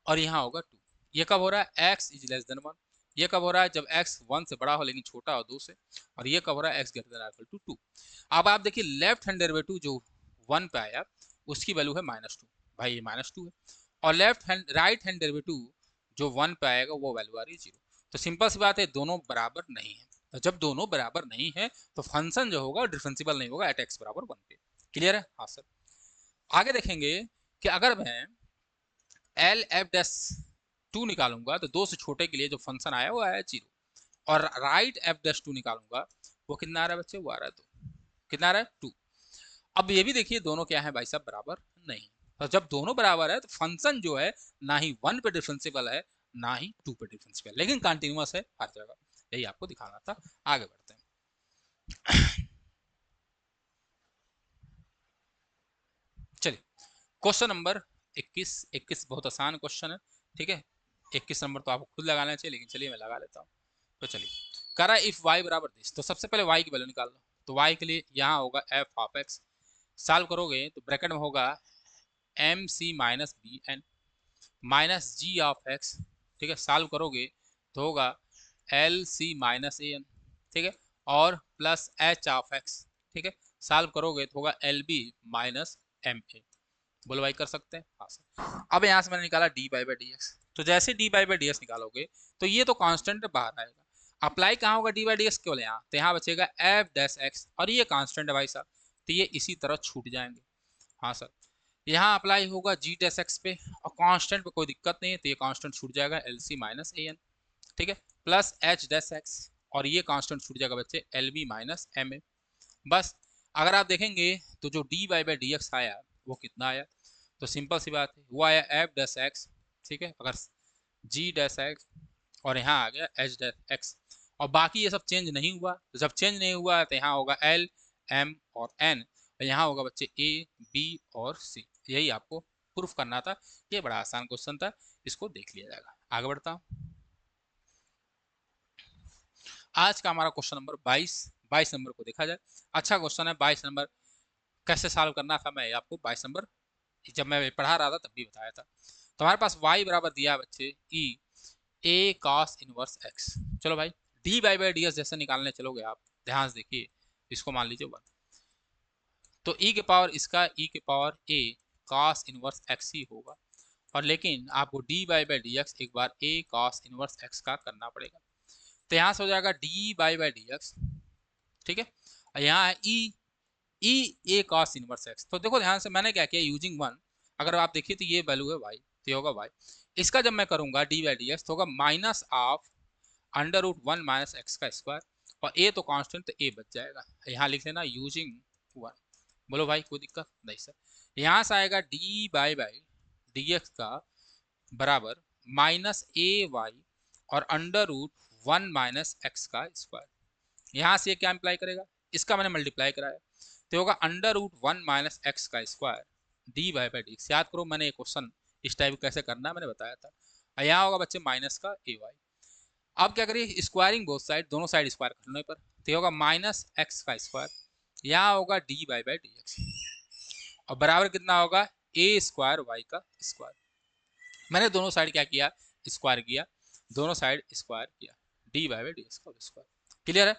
और यहाँ होगा टू। ये कब हो रहा है, x is less than one. ये कब हो रहा है, जब एक्स वन से बड़ा हो लेकिन छोटा हो दो से। और ये कब हो रहा है, x greater than equal to two. अब आप देखिए लेफ्ट हैंड डेरिवेटिव जो वन पे आया उसकी वैल्यू है माइनस टू, भाई ये माइनस टू है, और राइट हैंड डेरिवेटिव जो वन पे आएगा वो वैल्यू आ रही है जीरो। तो सिंपल सी बात है दोनों बराबर नहीं है, तो जब दोनों बराबर नहीं है तो फंक्शन जो होगा डिफरेंशिएबल नहीं होगा एट एक्स बराबर वन पे। क्लियर है? हाँ सर। आगे देखेंगे कि अगर मैं एल एफ डैश टू निकालूंगा तो दो से छोटे के लिए जो फंक्शन आया वो आया जीरो, और राइट एफ डैश टू निकालूंगा वो कितना आ रहा है बच्चे, वो आ रहा है दो। कितना आ रहा है, टू। अब ये भी देखिए दोनों क्या है भाई साहब, बराबर नहीं। तो जब दोनों बराबर है तो फंक्शन जो है ना ही 1 पे डिफरेंशिएबल है ना ही 2 पे डिफरेंशिएबल, लेकिन कंटिन्यूअस है हर जगह। यही आपको दिखाना था। आगे बढ़ते हैं। चलिए क्वेश्चन नंबर 21 बहुत आसान क्वेश्चन है, ठीक है। 21 नंबर तो आपको खुद लगाना चाहिए, लेकिन चलिए मैं लगा लेता हूँ। तो चलिए करा इफ y बराबर दिस, तो सबसे पहले y की वैल्यू निकाल लो। तो y के लिए यहाँ होगा f ऑफ x, सॉल्व करोगे तो ब्रैकेट में होगा m c minus b n minus g of x, ठीक है। सॉल्व करोगे तो होगा l c minus a n, ठीक है, और प्लस एच ऑफ एक्स, ठीक है। सॉल्व करोगे तो होगा l b minus m a. बोलो भाई कर सकते हैं, हाँ सर। अब यहाँ से मैंने निकाला D by by D x, तो जैसे D by by D x निकालोगे तो ये तो कांस्टेंट बाहर आएगा। अप्लाई कहाँ होगा डी बाई डी एक्स, केवल यहाँ, तो यहाँ बचेगा एफ डैश एक्स, और ये कांस्टेंट है भाई साहब, तो ये इसी तरह छूट जाएंगे। हाँ सर, यहाँ अप्लाई होगा जी डैश एक्स पे, और कांस्टेंट पे कोई दिक्कत नहीं है, तो ये कांस्टेंट छूट जाएगा L c minus a n, ठीक है, प्लस एच डैश एक्स, और ये कांस्टेंट छूट जाएगा बच्चे l b minus m a. बस अगर आप देखेंगे तो जो d by by D x आया वो कितना आया, तो सिंपल सी बात है वो आया एफ डैश एक्स, ठीक है, अगर जी डैश एक्स, और यहाँ आ गया एच डैश एक्स, और बाकी ये सब चेंज नहीं हुआ। तो जब चेंज नहीं हुआ तो यहाँ होगा एल एम और एन, और यहाँ होगा बच्चे ए बी और सी। यही आपको प्रूफ करना था। ये बड़ा आसान क्वेश्चन था, इसको देख लिया जाएगा। आगे बढ़ता हूँ। आज का हमारा क्वेश्चन नंबर 22 नंबर को देखा जाए। अच्छा क्वेश्चन है। 22 नंबर कैसे सॉल्व करना था मैं आपको 22 नंबर जब मैं पढ़ा रहा था तब भी बताया था। तो हमारे पास y बराबर दिया है बच्चे ई ए कॉस इनवर्स एक्स। चलो भाई D by by d s जैसे निकालने चलोगे आप, ध्यान से देखिए, इसको मान लीजिए 1, तो ई के पावर इसका ई के पावर ए कॉस इनवर्स एक्स ही होगा, और लेकिन आपको d by by D x एक बार ए कॉस इनवर्स एक्स का करना पड़ेगा। तो यहाँ से हो जाएगा D by by D x, ठीक है, और यहाँ है ई ई ए कॉस इनवर्स एक्स। तो देखो ध्यान से मैंने क्या किया, यूजिंग 1, अगर आप देखिए तो ये वैल्यू है y, तो ये होगा y, इसका जब मैं करूंगा डी बाई डी एक्स तो होगा minus of under root 1 minus x का स्क्वायर, और a तो कांस्टेंट, तो a बच जाएगा। यहाँ लिख लेना यूजिंग 1। बोलो भाई कोई दिक्कत नहीं सर। यहाँ से आएगा D by by D x का बराबर माइनस ए वाई और अंडर रूट 1 माइनस एक्स का स्क्वायर। यहाँ से ये क्या इंप्लाई करेगा, इसका मैंने मल्टीप्लाई कराया, तो होगा अंडर रूट 1 माइनस एक्स का square D by by D x. याद करो मैंने ये क्वेश्चन इस टाइप कैसे करना है मैंने बताया था। और यहाँ होगा बच्चे माइनस का ए वाई। अब क्या करिए, स्क्वायरिंग बोथ साइड, दोनों साइड स्क्वायर करने पर, तो होगा माइनस एक्स का स्क्वायर, यहाँ होगा D by by D x, और बराबर कितना होगा ए स्क्वायर वाई का स्क्वायर। मैंने दोनों साइड क्या किया, स्क्वायर किया, दोनों साइड स्क्वायर किया, D by by D x का स्क्वायर। क्लियर है।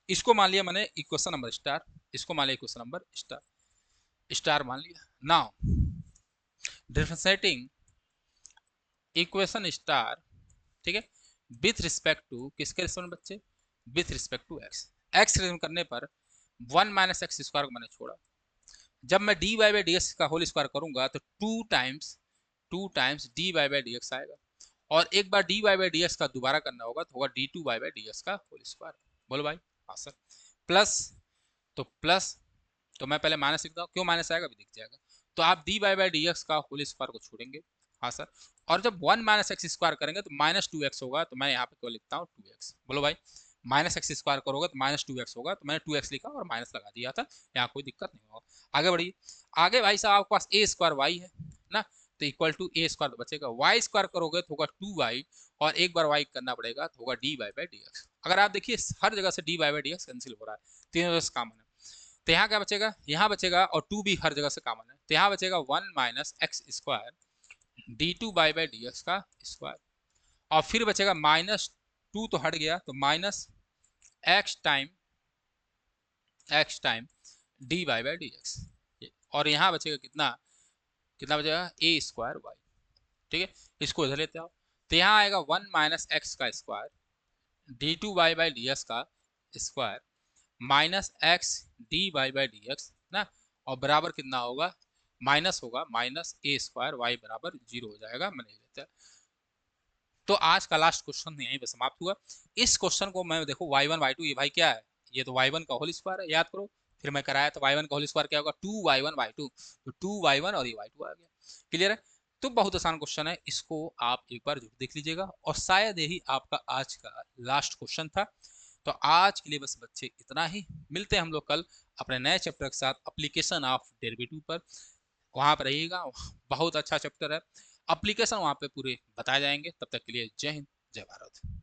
इसको मान लिया मैंने इक्वेशन नंबर स्टार, इसको मान लिया इक्वेशन नंबर स्टार, स्टार मान लिया। नाउ डिफरेंशिएटिंग इक्वेशन स्टार, ठीक है, विथ रिस्पेक्ट टू, किसके रिस्पेक्ट में बच्चे, with respect to x. X respect करने पर 1 माइनस एक्स स्क्वायर को मैंने छोड़ा। जब मैं D by by D x का होल स्क्वायर करूंगा तो 2 times D by by D x आएगा, और एक बार D by by D x का दोबारा करना होगा तो होगा D two by by D x का होल स्क्वायर। बोलो भाई हाँ सर। प्लस, तो प्लस, तो मैं पहले माइनस लिखता हूँ, क्यों माइनस आएगा अभी दिख जाएगा। तो आप D by by D x का होल स्क्वायर को छोड़ेंगे, हाँ सर, और जब 1 माइनस एक्स स्क्वायर करेंगे तो माइनस 2x होगा, तो मैं यहाँ पे क्यों लिखता हूँ 2x। बोलो भाई माइनस एक्स स्क्वायर करोगे तो माइनस 2x होगा, तो मैंने 2x लिखा और माइनस लगा दिया था, यहाँ कोई दिक्कत नहीं होगा। आगे बढ़िए। आगे भाई साहब आपके पास ए स्क्वायर वाई है ना, तो इक्वल टू ए स्क्वायर बचेगा, वाई स्क्वायर करोगे तो होगा 2y, और एक बार y करना पड़ेगा तो होगा D by by D x. अगर आप देखिए हर जगह से D by by D x cancel हो रहा है, तीनों जगह से कॉमन है, तो यहाँ क्या बचेगा, यहाँ बचेगा, और 2 भी हर जगह से कॉमन है, तो यहाँ बचेगा 1 minus x square D two by by D x का स्क्वायर, और फिर बचेगा माइनस 2 तो हट गया, तो minus x time D by by D x, और यहाँ बचेगा कितना, कितना बचेगा ए स्क्वायर वाई, ठीक है। इसको इधर लेते आओ, तो यहाँ आएगा 1 माइनस एक्स का square D two by by D x का square minus X D by by D X ना, और बराबर कितना होगा, माइनस होगा माइनस ए स्क्वायर वाई बराबर 0 हो जाएगा, मैंने लेता है। तो आज का लास्ट क्वेश्चन यहीं पे समाप्त हुआ। इस क्वेश्चन को मैं देखो y1 y2 ये भाई क्या है, ये तो y1 का होल स्क्वायर है, याद करो फिर मैं कराया तो y1 का होल स्क्वायर क्या होगा, 2y1 y2, तो 2y1 और ये y2 आ गया। क्लियर है? तो बहुत आसान क्वेश्चन है, इसको आप एक बार जरूर देख लीजिएगा, और शायद यही आपका आज का लास्ट क्वेश्चन था। तो आज के लिए बस बच्चे इतना ही, मिलते हैं हम लोग कल अपने नए चैप्टर के साथ, अप्लीकेशन ऑफ डेरिवेटिव पर। वहां पर रहिएगा, बहुत अच्छा चैप्टर है, अप्लीकेशन वहां पे पूरे बताए जाएंगे। तब तक के लिए जय हिंद, जय भारत।